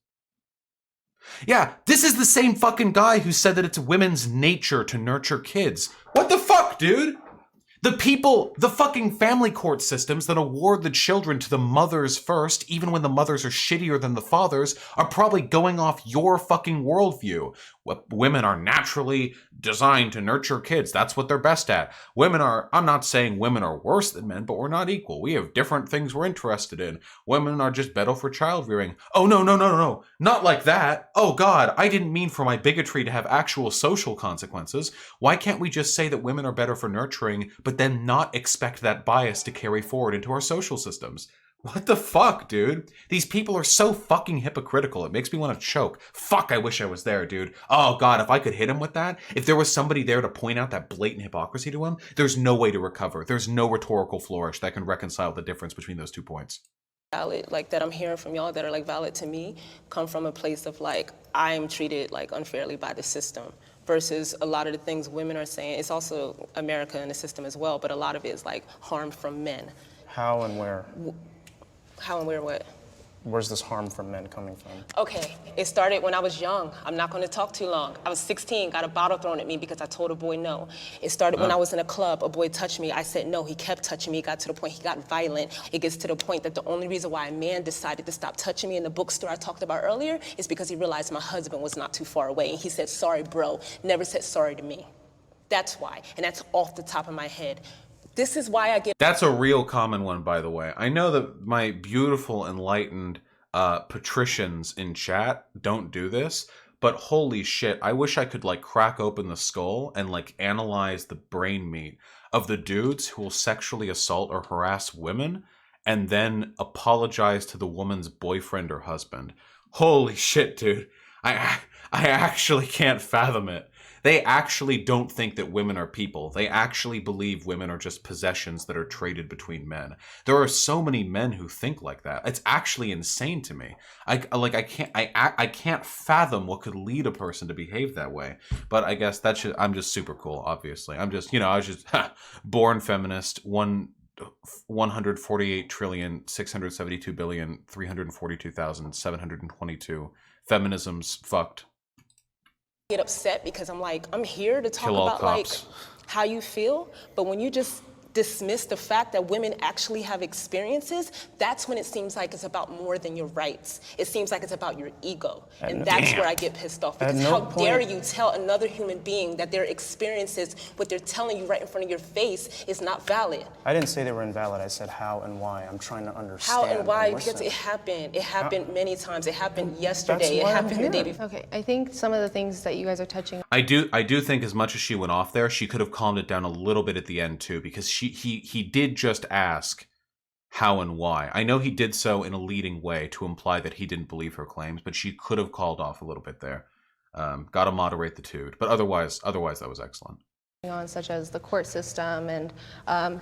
Yeah, this is the same fucking guy who said that it's women's nature to nurture kids. What the fuck, dude? The fucking family court systems that award the children to the mothers first, even when the mothers are shittier than the fathers, are probably going off your fucking worldview. Women are naturally designed to nurture kids. That's what they're best at. I'm not saying women are worse than men, but we're not equal. We have different things we're interested in. Women are just better for child rearing. Oh, no. Not like that. Oh, God, I didn't mean for my bigotry to have actual social consequences. Why can't we just say that women are better for nurturing, but then not expect that bias to carry forward into our social systems? What the fuck, dude? These people are so fucking hypocritical. It makes me want to choke. Fuck, I wish I was there, dude. Oh, God, if I could hit him with that, if there was somebody there to point out that blatant hypocrisy to him, there's no way to recover. There's no rhetorical flourish that can reconcile the difference between those 2 points. Valid, like that I'm hearing from y'all that are like valid to me, come from a place of like, I'm treated like unfairly by the system. Versus a lot of the things women are saying, it's also America in the system as well, but a lot of it is like harm from men. How and where? How and where what? Where's this harm from men coming from? Okay, it started when I was young. I'm not gonna talk too long. I was 16, got a bottle thrown at me because I told a boy no. It started when I was in a club, a boy touched me, I said no, he kept touching me, it got to the point he got violent. It gets to the point that the only reason why a man decided to stop touching me in the bookstore I talked about earlier is because he realized my husband was not too far away. And he said, sorry, bro, never said sorry to me. That's why, and that's off the top of my head. This is why I get... That's a real common one, by the way. I know that my beautiful, enlightened patricians in chat don't do this, but holy shit, I wish I could like crack open the skull and like analyze the brain meat of the dudes who will sexually assault or harass women and then apologize to the woman's boyfriend or husband. Holy shit, dude. I actually can't fathom it. They actually don't think that women are people. They actually believe women are just possessions that are traded between men. There are so many men who think like that. It's actually insane to me. I can't fathom what could lead a person to behave that way. But I guess I'm just super cool, obviously. I was just born feminist, 148,672,342,722 feminism's fucked. Get upset because I'm like, I'm here to talk Kill all about like cops. how you feel, but when you just dismiss the fact that women actually have experiences, that's when it seems like it's about more than your rights. It seems like it's about your ego. And that's where I get pissed off, because how dare you tell another human being that their experiences, what they're telling you right in front of your face, is not valid. I didn't say they were invalid. I said how and why. I'm trying to understand. How and why? listen. Because it happened. It happened many times. It happened yesterday. It why I'm happened the day here. before. Okay, I think some of the things that you guys are touching I do think as much as she went off there, she could have calmed it down a little bit at the end too, because he did just ask how and why. I know he did so in a leading way to imply that he didn't believe her claims, but she could have called off a little bit there. Got to moderate the tude, but otherwise that was excellent. on, such as the court system and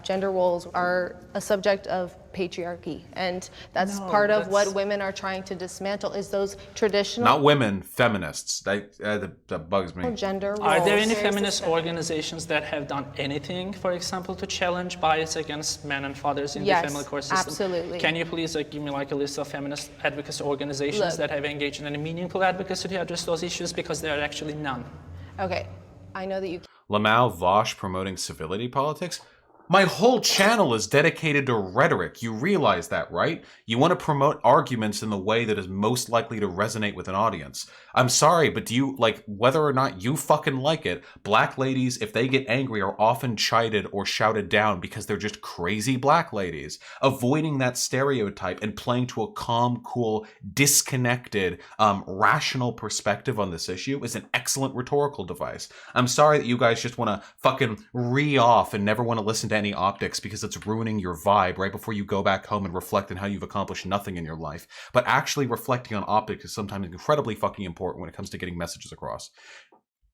gender roles, are a subject of patriarchy, and that's part of what women are trying to dismantle, is those traditional Not women, feminists. That bugs me. gender roles. Are there any feminist organizations that have done anything, for example, to challenge bias against men and fathers in the family court system? Absolutely. Can you please give me like a list of feminist advocacy organizations that have engaged in any meaningful advocacy to address those issues? Because there are actually none. Okay, I know that you Lamau Vosh promoting civility politics? My whole channel is dedicated to rhetoric. You realize that, right? You want to promote arguments in the way that is most likely to resonate with an audience. I'm sorry, but do you, like, whether or not you fucking like it, black ladies, if they get angry, are often chided or shouted down because they're just crazy black ladies. Avoiding that stereotype and playing to a calm, cool, disconnected, rational perspective on this issue is an excellent rhetorical device. I'm sorry that you guys just want to fucking off and never want to listen to any optics because it's ruining your vibe right before you go back home and reflect on how you've accomplished nothing in your life. But actually reflecting on optics is sometimes incredibly fucking important when it comes to getting messages across.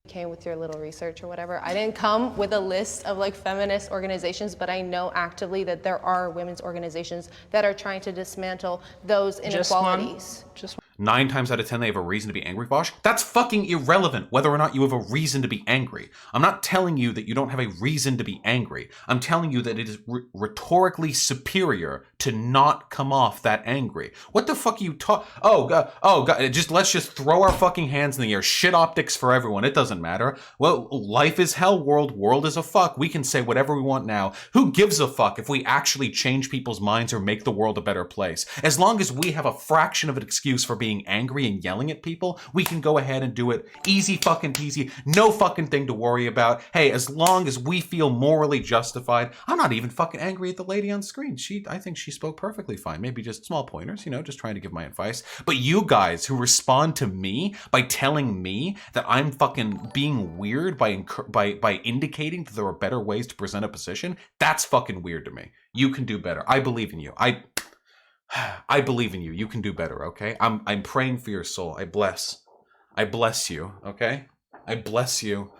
came with your little research or whatever. I didn't come with a list of like feminist organizations, but I know actively that there are women's organizations that are trying to dismantle those inequalities. Just 9 times out of 10 they have a reason to be angry, Vosh. That's fucking irrelevant whether or not you have a reason to be angry. I'm not telling you that you don't have a reason to be angry. I'm telling you that it is rhetorically superior to not come off that angry. What the fuck are you talking? Oh god, let's just throw our fucking hands in the air. Shit optics for everyone. It doesn't matter. Well, life is hell, world is a fuck. We can say whatever we want now. Who gives a fuck if we actually change people's minds or make the world a better place? As long as we have a fraction of an excuse for being angry and yelling at people, we can go ahead and do it. Easy fucking peasy. No fucking thing to worry about. Hey, as long as we feel morally justified. I'm not even fucking angry at the lady on screen. I think she spoke perfectly fine. Maybe just small pointers, just trying to give my advice. But you guys who respond to me by telling me that I'm fucking being weird by indicating that there are better ways to present a position, that's fucking weird to me. You can do better. I believe in you. I believe in you. You can do better, okay? I'm praying for your soul. I bless you, okay? I bless you,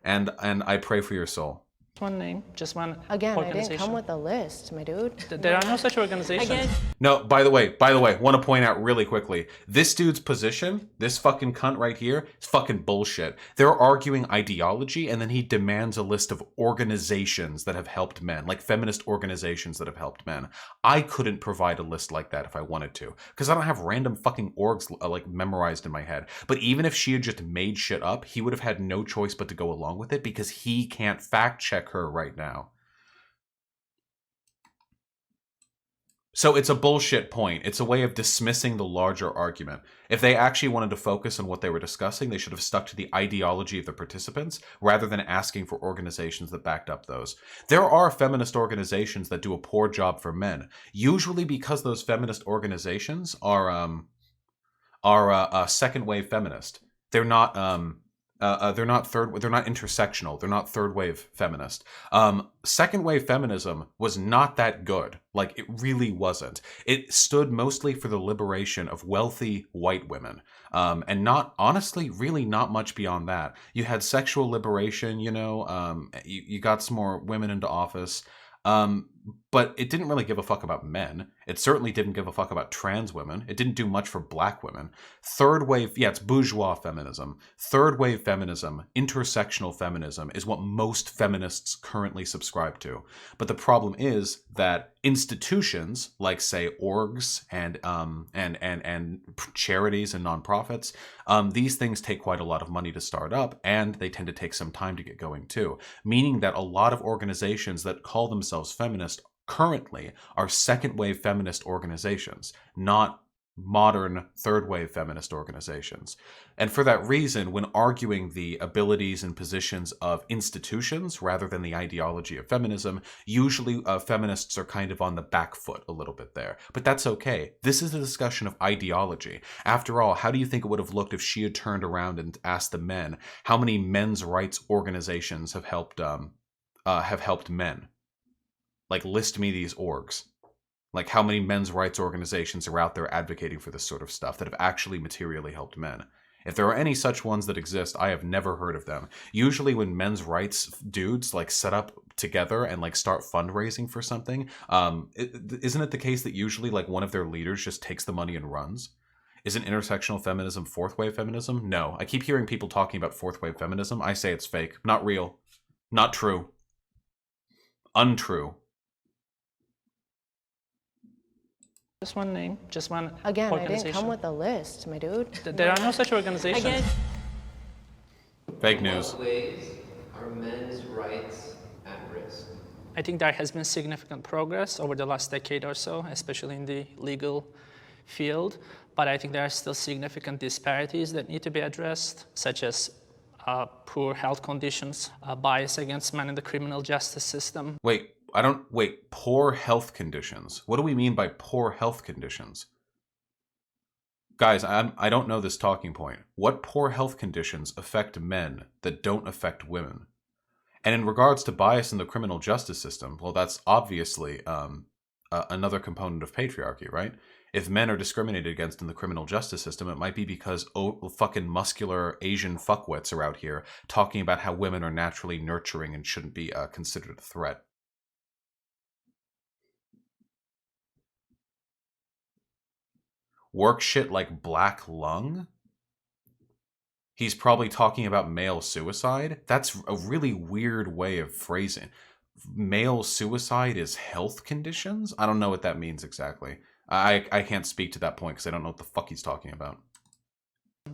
and I pray for your soul. one name, just one Again, I organization. didn't come with a list, my dude. There are no such organizations. Again, No, by the way, want to point out really quickly, this dude's position, this fucking cunt right here, is fucking bullshit. They're arguing ideology, and then he demands a list of organizations that have helped men, like feminist organizations that have helped men. I couldn't provide a list like that if I wanted to, because I don't have random fucking orgs like memorized in my head. But even if she had just made shit up, he would have had no choice but to go along with it, because he can't fact check her right now. So it's a bullshit point. It's a way of dismissing the larger argument. If they actually wanted to focus on what they were discussing, they should have stuck to the ideology of the participants rather than asking for organizations that backed up those. There are feminist organizations that do a poor job for men, usually because those feminist organizations are second wave feminist. They're not they're not intersectional. They're not third wave feminist. Second wave feminism was not that good. Like, it really wasn't. It stood mostly for the liberation of wealthy white women. And really not much beyond that. You had sexual liberation, you got some more women into office. But it didn't really give a fuck about men. It certainly didn't give a fuck about trans women. It didn't do much for black women. Third wave, yeah, it's bourgeois feminism. Third wave feminism, intersectional feminism, is what most feminists currently subscribe to. But the problem is that institutions like, say, orgs and charities and nonprofits, these things take quite a lot of money to start up, and they tend to take some time to get going too. Meaning that a lot of organizations that call themselves feminist currently are second wave feminist organizations, not modern third wave feminist organizations. And for that reason, when arguing the abilities and positions of institutions rather than the ideology of feminism, usually feminists are kind of on the back foot a little bit there. But that's okay. This is a discussion of ideology. After all, how do you think it would have looked if she had turned around and asked the men how many men's rights organizations have helped men? Like, list me these orgs. Like, how many men's rights organizations are out there advocating for this sort of stuff that have actually materially helped men? If there are any such ones that exist, I have never heard of them. Usually when men's rights dudes like set up together and like start fundraising for something, isn't it the case that usually like one of their leaders just takes the money and runs? Isn't intersectional feminism fourth wave feminism? No. I keep hearing people talking about fourth wave feminism. I say it's fake. Not real. Not true. Untrue. Just one name, just one Again, I organization. didn't come with a list, my dude. There are no such organizations. Again, Fake news. In what ways are men's rights at risk? I think there has been significant progress over the last decade or so, especially in the legal field. But I think there are still significant disparities that need to be addressed, such as poor health conditions, bias against men in the criminal justice system. Wait, poor health conditions. What do we mean by poor health conditions? Guys, I don't know this talking point. What poor health conditions affect men that don't affect women? And in regards to bias in the criminal justice system, well, that's obviously another component of patriarchy, right? If men are discriminated against in the criminal justice system, it might be because fucking muscular Asian fuckwits are out here talking about how women are naturally nurturing and shouldn't be considered a threat. Work shit like black lung? He's probably talking about male suicide? That's a really weird way of phrasing. Male suicide is health conditions? I don't know what that means exactly. I can't speak to that point because I don't know what the fuck he's talking about.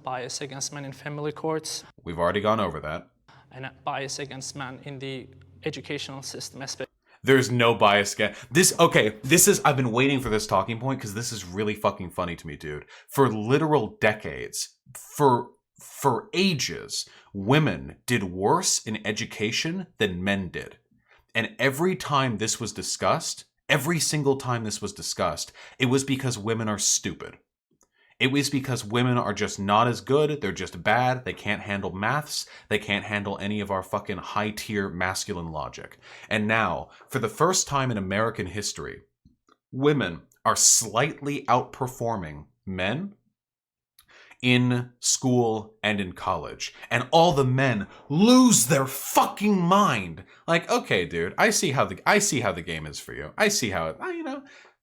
Bias against men in family courts. We've already gone over that. And bias against men in the educational system, especially. There's no bias. I've been waiting for this talking point because this is really fucking funny to me, dude. For literal decades, for ages, women did worse in education than men did. And every time this was discussed, every single time this was discussed, it was because women are stupid. It was because women are just not as good. They're just bad. They can't handle maths. They can't handle any of our fucking high-tier masculine logic. And now, for the first time in American history, women are slightly outperforming men in school and in college. And all the men lose their fucking mind. Like, okay, dude, I see how the game is for you. I see how it,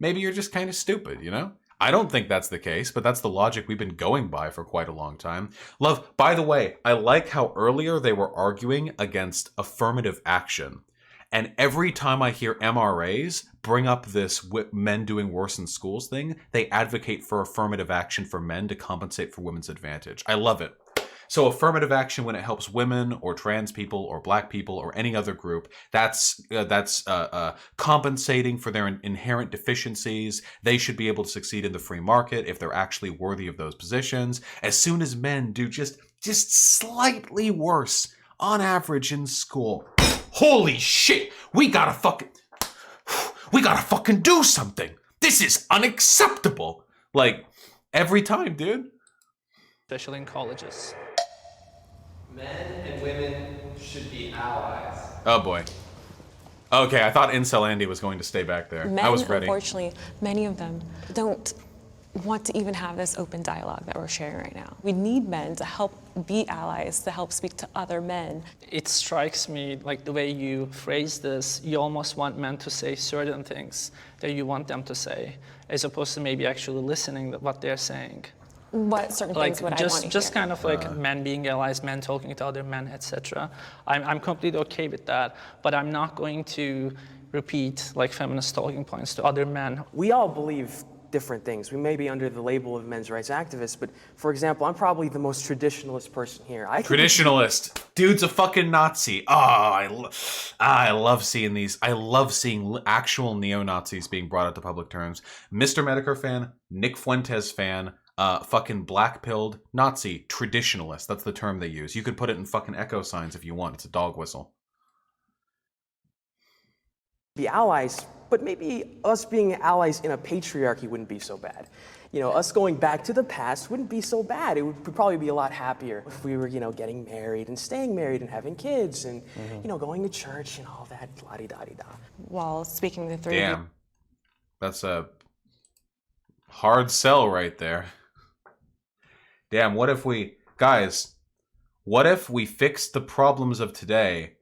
maybe you're just kind of stupid, I don't think that's the case, but that's the logic we've been going by for quite a long time. Love, by the way, I like how earlier they were arguing against affirmative action. And every time I hear MRAs bring up this men doing worse in schools thing, they advocate for affirmative action for men to compensate for women's advantage. I love it. So affirmative action when it helps women or trans people or black people or any other group, that's compensating for their inherent deficiencies. They should be able to succeed in the free market if they're actually worthy of those positions. As soon as men do just slightly worse on average in school, holy shit, we gotta fucking do something. This is unacceptable. Like, every time, dude. Especially in colleges. Men and women should be allies. Oh boy. Okay, I thought Incel Andy was going to stay back there. Men, I was ready. unfortunately, many of them don't want to even have this open dialogue that we're sharing right now. We need men to help be allies, to help speak to other men. It strikes me like the way you phrase this, you almost want men to say certain things that you want them to say, as opposed to maybe actually listening to what they're saying. What certain things would I want to just hear? kind of like men being allies, men talking to other men, etc. I'm completely okay with that, but I'm not going to repeat like feminist talking points to other men. We all believe different things. We may be under the label of men's rights activists, but for example, I'm probably the most traditionalist person here. Traditionalist. Dude's a fucking Nazi. Oh, I love seeing these. I love seeing actual neo-Nazis being brought out to public terms. Mr. Medicare fan, Nick Fuentes fan, fucking black-pilled Nazi, traditionalist. That's the term they use. You could put it in fucking echo signs if you want. It's a dog whistle. Be allies, but maybe us being allies in a patriarchy wouldn't be so bad. You know, us going back to the past wouldn't be so bad. It would probably be a lot happier if we were, you know, getting married and staying married and having kids and, you know, going to church and all that, la-di-da-di-da. While speaking the three. Damn. That's a hard sell right there. Damn, what if we... Guys, what if we fixed the problems of today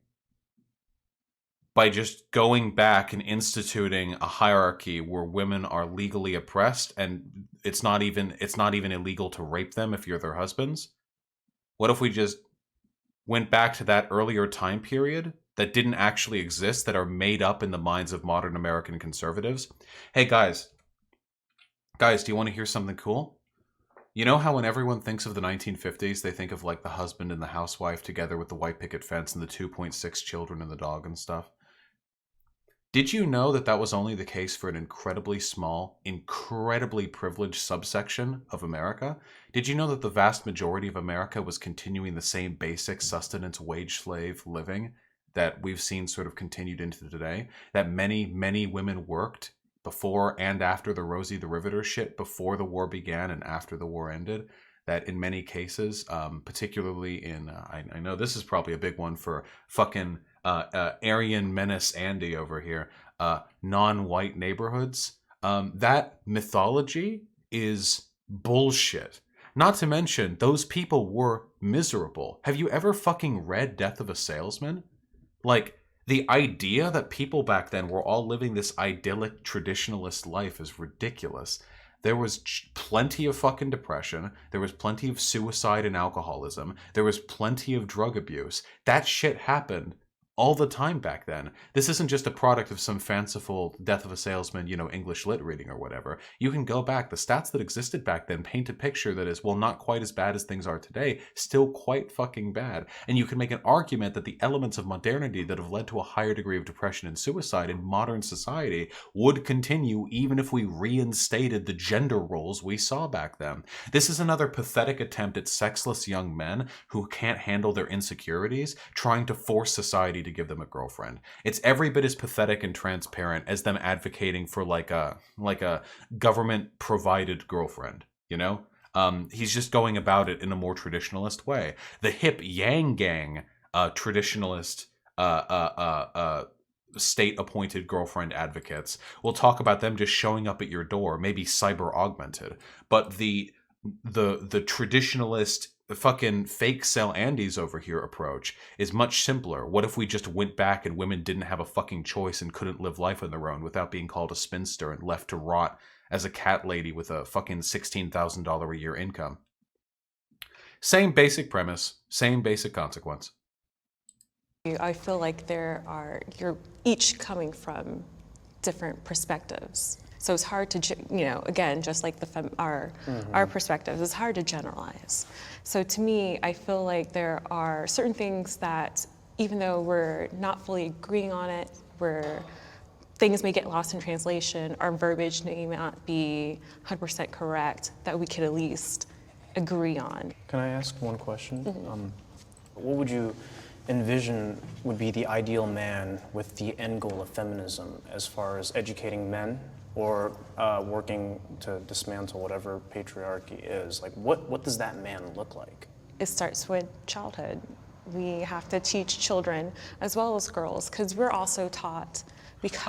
by just going back and instituting a hierarchy where women are legally oppressed and it's not even illegal to rape them if you're their husbands? What if we just went back to that earlier time period that didn't actually exist, that are made up in the minds of modern American conservatives? Hey guys, do you want to hear something cool? You know how when everyone thinks of the 1950s, they think of like the husband and the housewife together with the white picket fence and the 2.6 children and the dog and stuff? Did you know that that was only the case for an incredibly small, incredibly privileged subsection of America? Did you know that the vast majority of America was continuing the same basic sustenance wage slave living that we've seen sort of continued into today? That many, many women worked before and after the Rosie the Riveter shit, before the war began and after the war ended? That in many cases, particularly in, I know this is probably a big one for fucking Aryan Menace Andy over here, non-white neighborhoods, that mythology is bullshit. Not to mention, those people were miserable. Have you ever fucking read Death of a Salesman? Like, the idea that people back then were all living this idyllic traditionalist life is ridiculous. There was plenty of fucking depression. There was plenty of suicide and alcoholism. There was plenty of drug abuse. That shit happened all the time back then. This isn't just a product of some fanciful Death of a Salesman, you know, English lit reading or whatever. You can go back. The stats that existed back then paint a picture that is, well, not quite as bad as things are today, still quite fucking bad. And you can make an argument that the elements of modernity that have led to a higher degree of depression and suicide in modern society would continue even if we reinstated the gender roles we saw back then. This is another pathetic attempt at sexless young men who can't handle their insecurities, trying to force society to give them a girlfriend. It's every bit as pathetic and transparent as them advocating for like a government provided girlfriend, you know? He's just going about it in a more traditionalist way. The hip Yang Gang traditionalist state-appointed girlfriend advocates, we'll talk about them just showing up at your door, maybe cyber augmented. But the traditionalist fucking fake sell Andes over here approach is much simpler. What if we just went back and women didn't have a fucking choice and couldn't live life on their own without being called a spinster and left to rot as a cat lady with a fucking $16,000 a year income? Same basic premise, same basic consequence. I feel like you're each coming from different perspectives. So it's hard to, you know, again, just like our perspectives, it's hard to generalize. So to me, I feel like there are certain things that, even though we're not fully agreeing on it, things may get lost in translation, our verbiage may not be 100% correct, that we could at least agree on. Can I ask one question? What would you envision would be the ideal man with the end goal of feminism as far as educating men or working to dismantle whatever patriarchy is? Like, what does that man look like? It starts with childhood. We have to teach children as well as girls, because we're also taught because...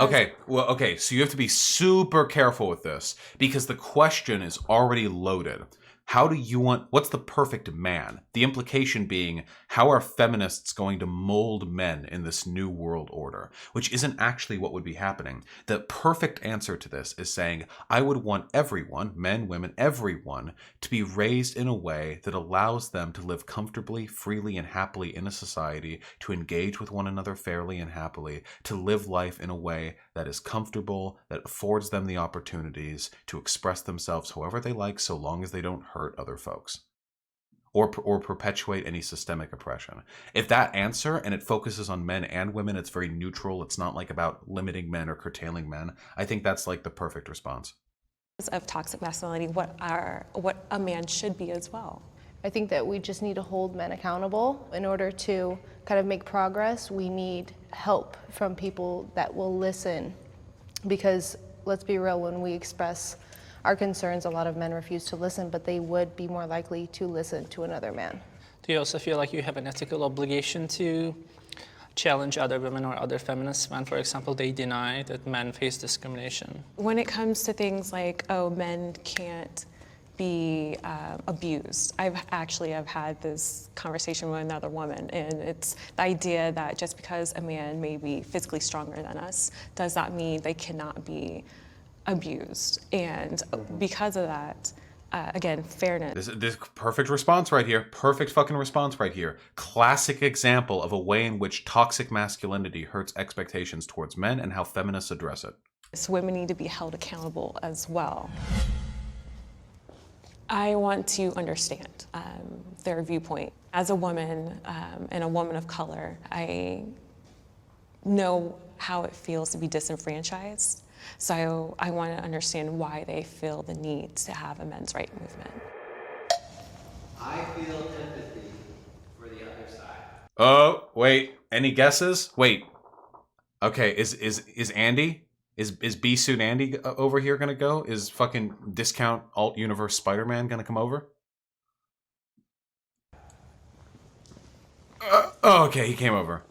Okay, so you have to be super careful with this because the question is already loaded. how do you want, what's the perfect man? The implication being, how are feminists going to mold men in this new world order? Which isn't actually what would be happening. The perfect answer to this is saying, I would want everyone, men, women, everyone, to be raised in a way that allows them to live comfortably, freely, and happily in a society, to engage with one another fairly and happily, to live life in a way that is comfortable, that affords them the opportunities to express themselves however they like, so long as they don't hurt other folks or perpetuate any systemic oppression. If that answer, and it focuses on men and women, it's very neutral, it's not like about limiting men or curtailing men, I think that's like the perfect response. Of toxic masculinity, what a man should be as well. I think that we just need to hold men accountable. In order to kind of make progress, we need help from people that will listen. Because let's be real, when we express our concerns, a lot of men refuse to listen, but they would be more likely to listen to another man. Do you also feel like you have an ethical obligation to challenge other women or other feminists when, for example, they deny that men face discrimination? When it comes to things like, oh, men can't be abused. I've had this conversation with another woman, and it's the idea that just because a man may be physically stronger than us, does that mean they cannot be abused? And because of that, again, fairness. This perfect response right here. Perfect fucking response right here. Classic example of a way in which toxic masculinity hurts expectations towards men and how feminists address it. So women need to be held accountable as well. I want to understand their viewpoint. As a woman and a woman of color, I know how it feels to be disenfranchised. So I want to understand why they feel the need to have a men's rights movement. I feel empathy for the other side. Oh, wait. Any guesses? Wait. Okay, is Andy? Is B Suit Andy over here gonna go? Is fucking discount alt universe Spider-Man gonna come over? Okay, he came over.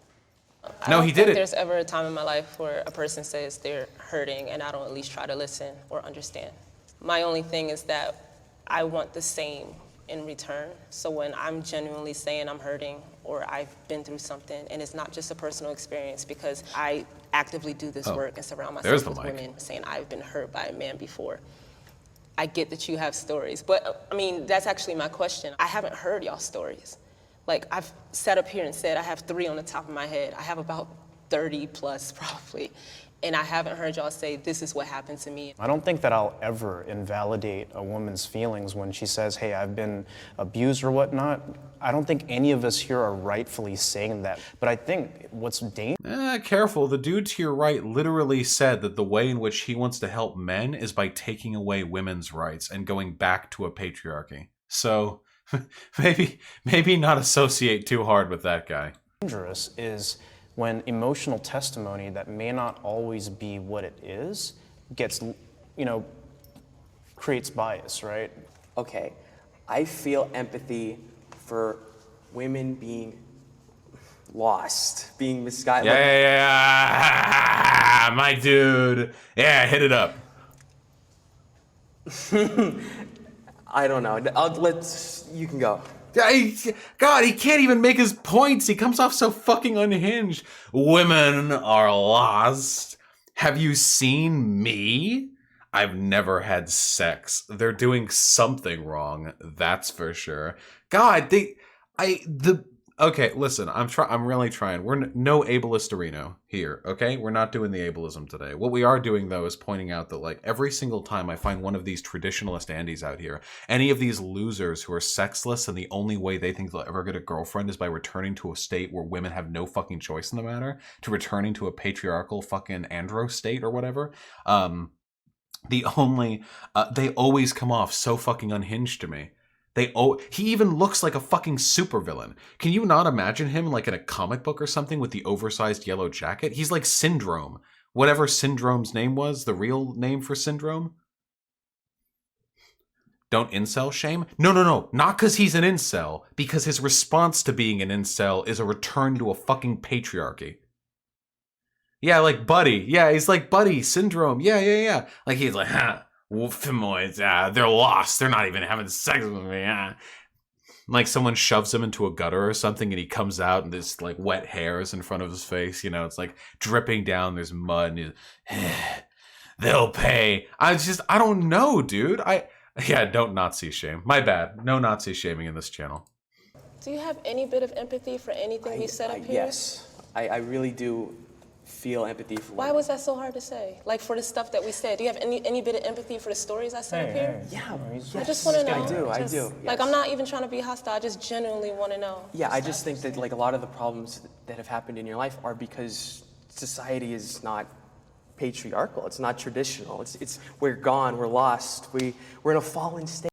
No, he did it. I don't think there's ever a time in my life where a person says they're hurting and I don't at least try to listen or understand. My only thing is that I want the same in return. So when I'm genuinely saying I'm hurting or I've been through something, and it's not just a personal experience, because I actively do this work and surround myself with women saying I've been hurt by a man before. I get that you have stories, but I mean, that's actually my question. I haven't heard y'all's stories. Like, I've sat up here and said I have 3 on the top of my head. I have about 30 plus probably. And I haven't heard y'all say, this is what happened to me. I don't think that I'll ever invalidate a woman's feelings when she says, hey, I've been abused or whatnot. I don't think any of us here are rightfully saying that. But I think what's dangerous... Careful, the dude to your right literally said that the way in which he wants to help men is by taking away women's rights and going back to a patriarchy. So maybe not associate too hard with that guy. Dangerous is when emotional testimony that may not always be what it is gets, creates bias, right? Okay, I feel empathy for women being lost, being misguided. Yeah, my dude. Yeah, hit it up. I don't know. You can go. God, he can't even make his points. He comes off so fucking unhinged. Women are lost. Have you seen me? I've never had sex. They're doing something wrong, that's for sure. God, okay, listen, I'm really trying. We're no ableistarino here, okay? We're not doing the ableism today. What we are doing, though, is pointing out that, like, every single time I find one of these traditionalist Andys out here, any of these losers who are sexless and the only way they think they'll ever get a girlfriend is by returning to a state where women have no fucking choice in the matter, to returning to a patriarchal fucking andro state or whatever, they always come off so fucking unhinged to me. He even looks like a fucking supervillain. Can you not imagine him like in a comic book or something with the oversized yellow jacket? He's like Syndrome. Whatever Syndrome's name was, the real name for Syndrome. Don't incel shame? No. Not because he's an incel. Because his response to being an incel is a return to a fucking patriarchy. Yeah, like Buddy. Yeah, he's like Buddy, Syndrome. Yeah. Like he's like, femoids, they're lost. They're not even having sex with me. Like someone shoves him into a gutter or something and he comes out and there's like wet hairs in front of his face. You know, it's like dripping down. There's mud and they'll pay. I don't know, dude. Don't Nazi shame. My bad. No Nazi shaming in this channel. Do you have any bit of empathy for anything we said up here? Yes, I really do feel empathy for. Why was that so hard to say? Like for the stuff that we said, do you have any bit of empathy for the stories I said up here? Yeah, I just want to know. I do. Like I'm not even trying to be hostile. I just genuinely want to know. Yeah, I just think that like a lot of the problems that have happened in your life are because society is not patriarchal. It's not traditional. It's we're gone. We're lost. We're in a fallen state.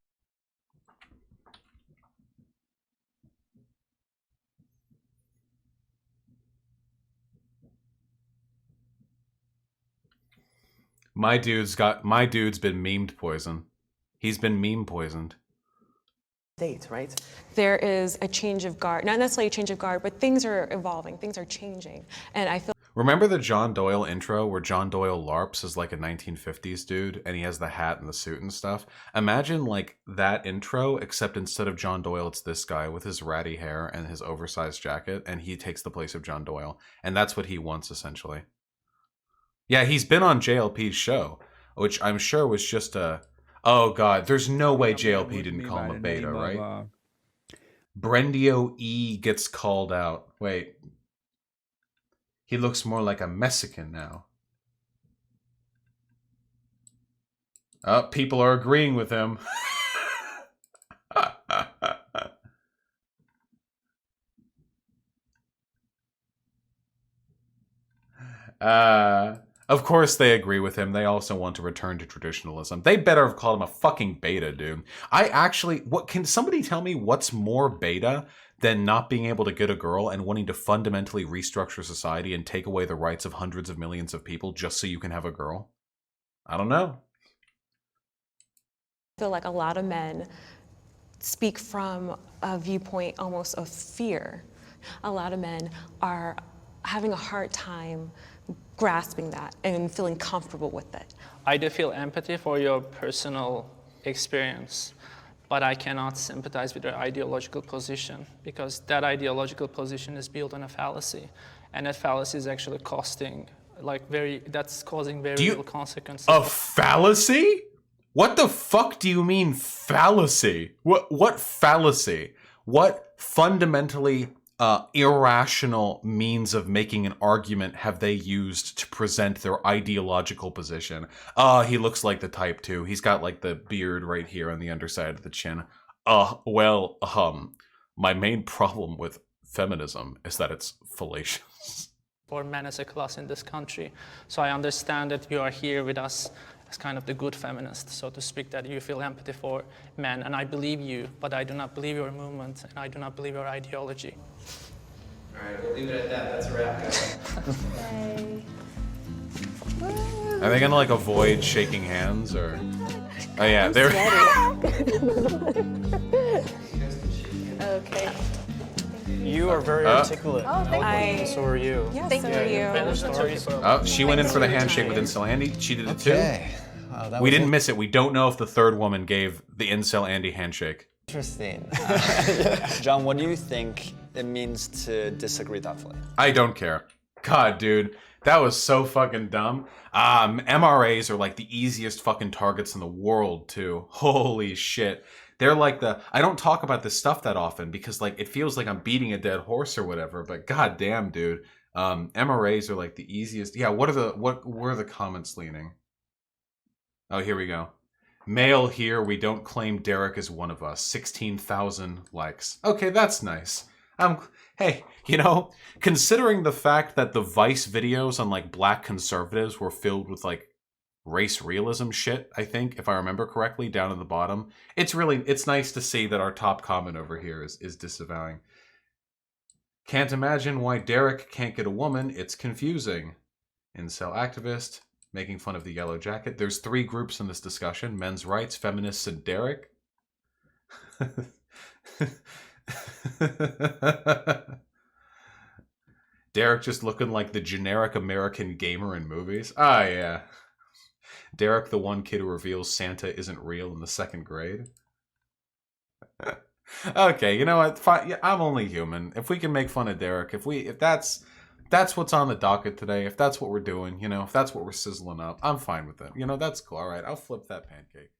My dude's been memed poisoned. He's been meme poisoned. Right? There is a change of guard, not necessarily a change of guard, but things are evolving, things are changing. And I feel Remember the John Doyle intro where John Doyle LARPs as like a 1950s dude and he has the hat and the suit and stuff? Imagine like that intro, except instead of John Doyle, it's this guy with his ratty hair and his oversized jacket, and he takes the place of John Doyle. And that's what he wants, essentially. Yeah, he's been on JLP's show, which I'm sure was just a... Oh, God, there's no way JLP didn't call him a beta, right? Brendio E gets called out. Wait. He looks more like a Mexican now. Oh, people are agreeing with him. Of course they agree with him. They also want to return to traditionalism. They better have called him a fucking beta, dude. Can somebody tell me what's more beta than not being able to get a girl and wanting to fundamentally restructure society and take away the rights of hundreds of millions of people just so you can have a girl? I don't know. I feel like a lot of men speak from a viewpoint almost of fear. A lot of men are having a hard time grasping that and feeling comfortable with it. I do feel empathy for your personal experience, but I cannot sympathize with your ideological position because that ideological position is built on a fallacy, and that fallacy is actually causing very real consequences. A fallacy? What the fuck do you mean fallacy? What fallacy? What fundamentally irrational means of making an argument have they used to present their ideological position? He looks like the type too. He's got like the beard right here on the underside of the chin. My main problem with feminism is that it's fallacious. For men as a class in this country. So I understand that you are here with us as kind of the good feminist, so to speak, that you feel empathy for men, and I believe you, but I do not believe your movement, and I do not believe your ideology. All right, we'll leave it at that. That's a wrap, guys. Are they gonna like avoid shaking hands or? Oh yeah, they're. Okay. You are very articulate. Oh, thank you. So are you. Yes, Thank you. Oh, she went in for the handshake with Incel Andy. She did it too. We didn't miss it. We don't know if the third woman gave the Incel Andy handshake. Interesting. John, what do you think it means to disagree thoughtfully? I don't care. God, dude. That was so fucking dumb. MRAs are like the easiest fucking targets in the world, too. Holy shit. They're like I don't talk about this stuff that often because like it feels like I'm beating a dead horse or whatever, but goddamn, dude. MRAs are like the easiest. Yeah, what were the comments leaning? Oh, here we go. Male here, we don't claim Derek is one of us. 16,000 likes. Okay, that's nice. Hey, considering the fact that the Vice videos on like black conservatives were filled with like race realism shit, I think, if I remember correctly, down at the bottom, it's nice to see that our top comment over here is disavowing. Can't imagine why Derek can't get a woman. It's confusing. Incel activist, making fun of the yellow jacket. There's 3 groups in this discussion: men's rights, feminists, and Derek. Derek just looking like the generic American gamer in movies. Ah, yeah. Derek, the one kid who reveals Santa isn't real in the 2nd grade. Okay, you know what? Fine. Yeah, I'm only human. If we can make fun of Derek, if that's what's on the docket today, if that's what we're doing, you know, if that's what we're sizzling up, I'm fine with it. You know, that's cool. All right, I'll flip that pancake.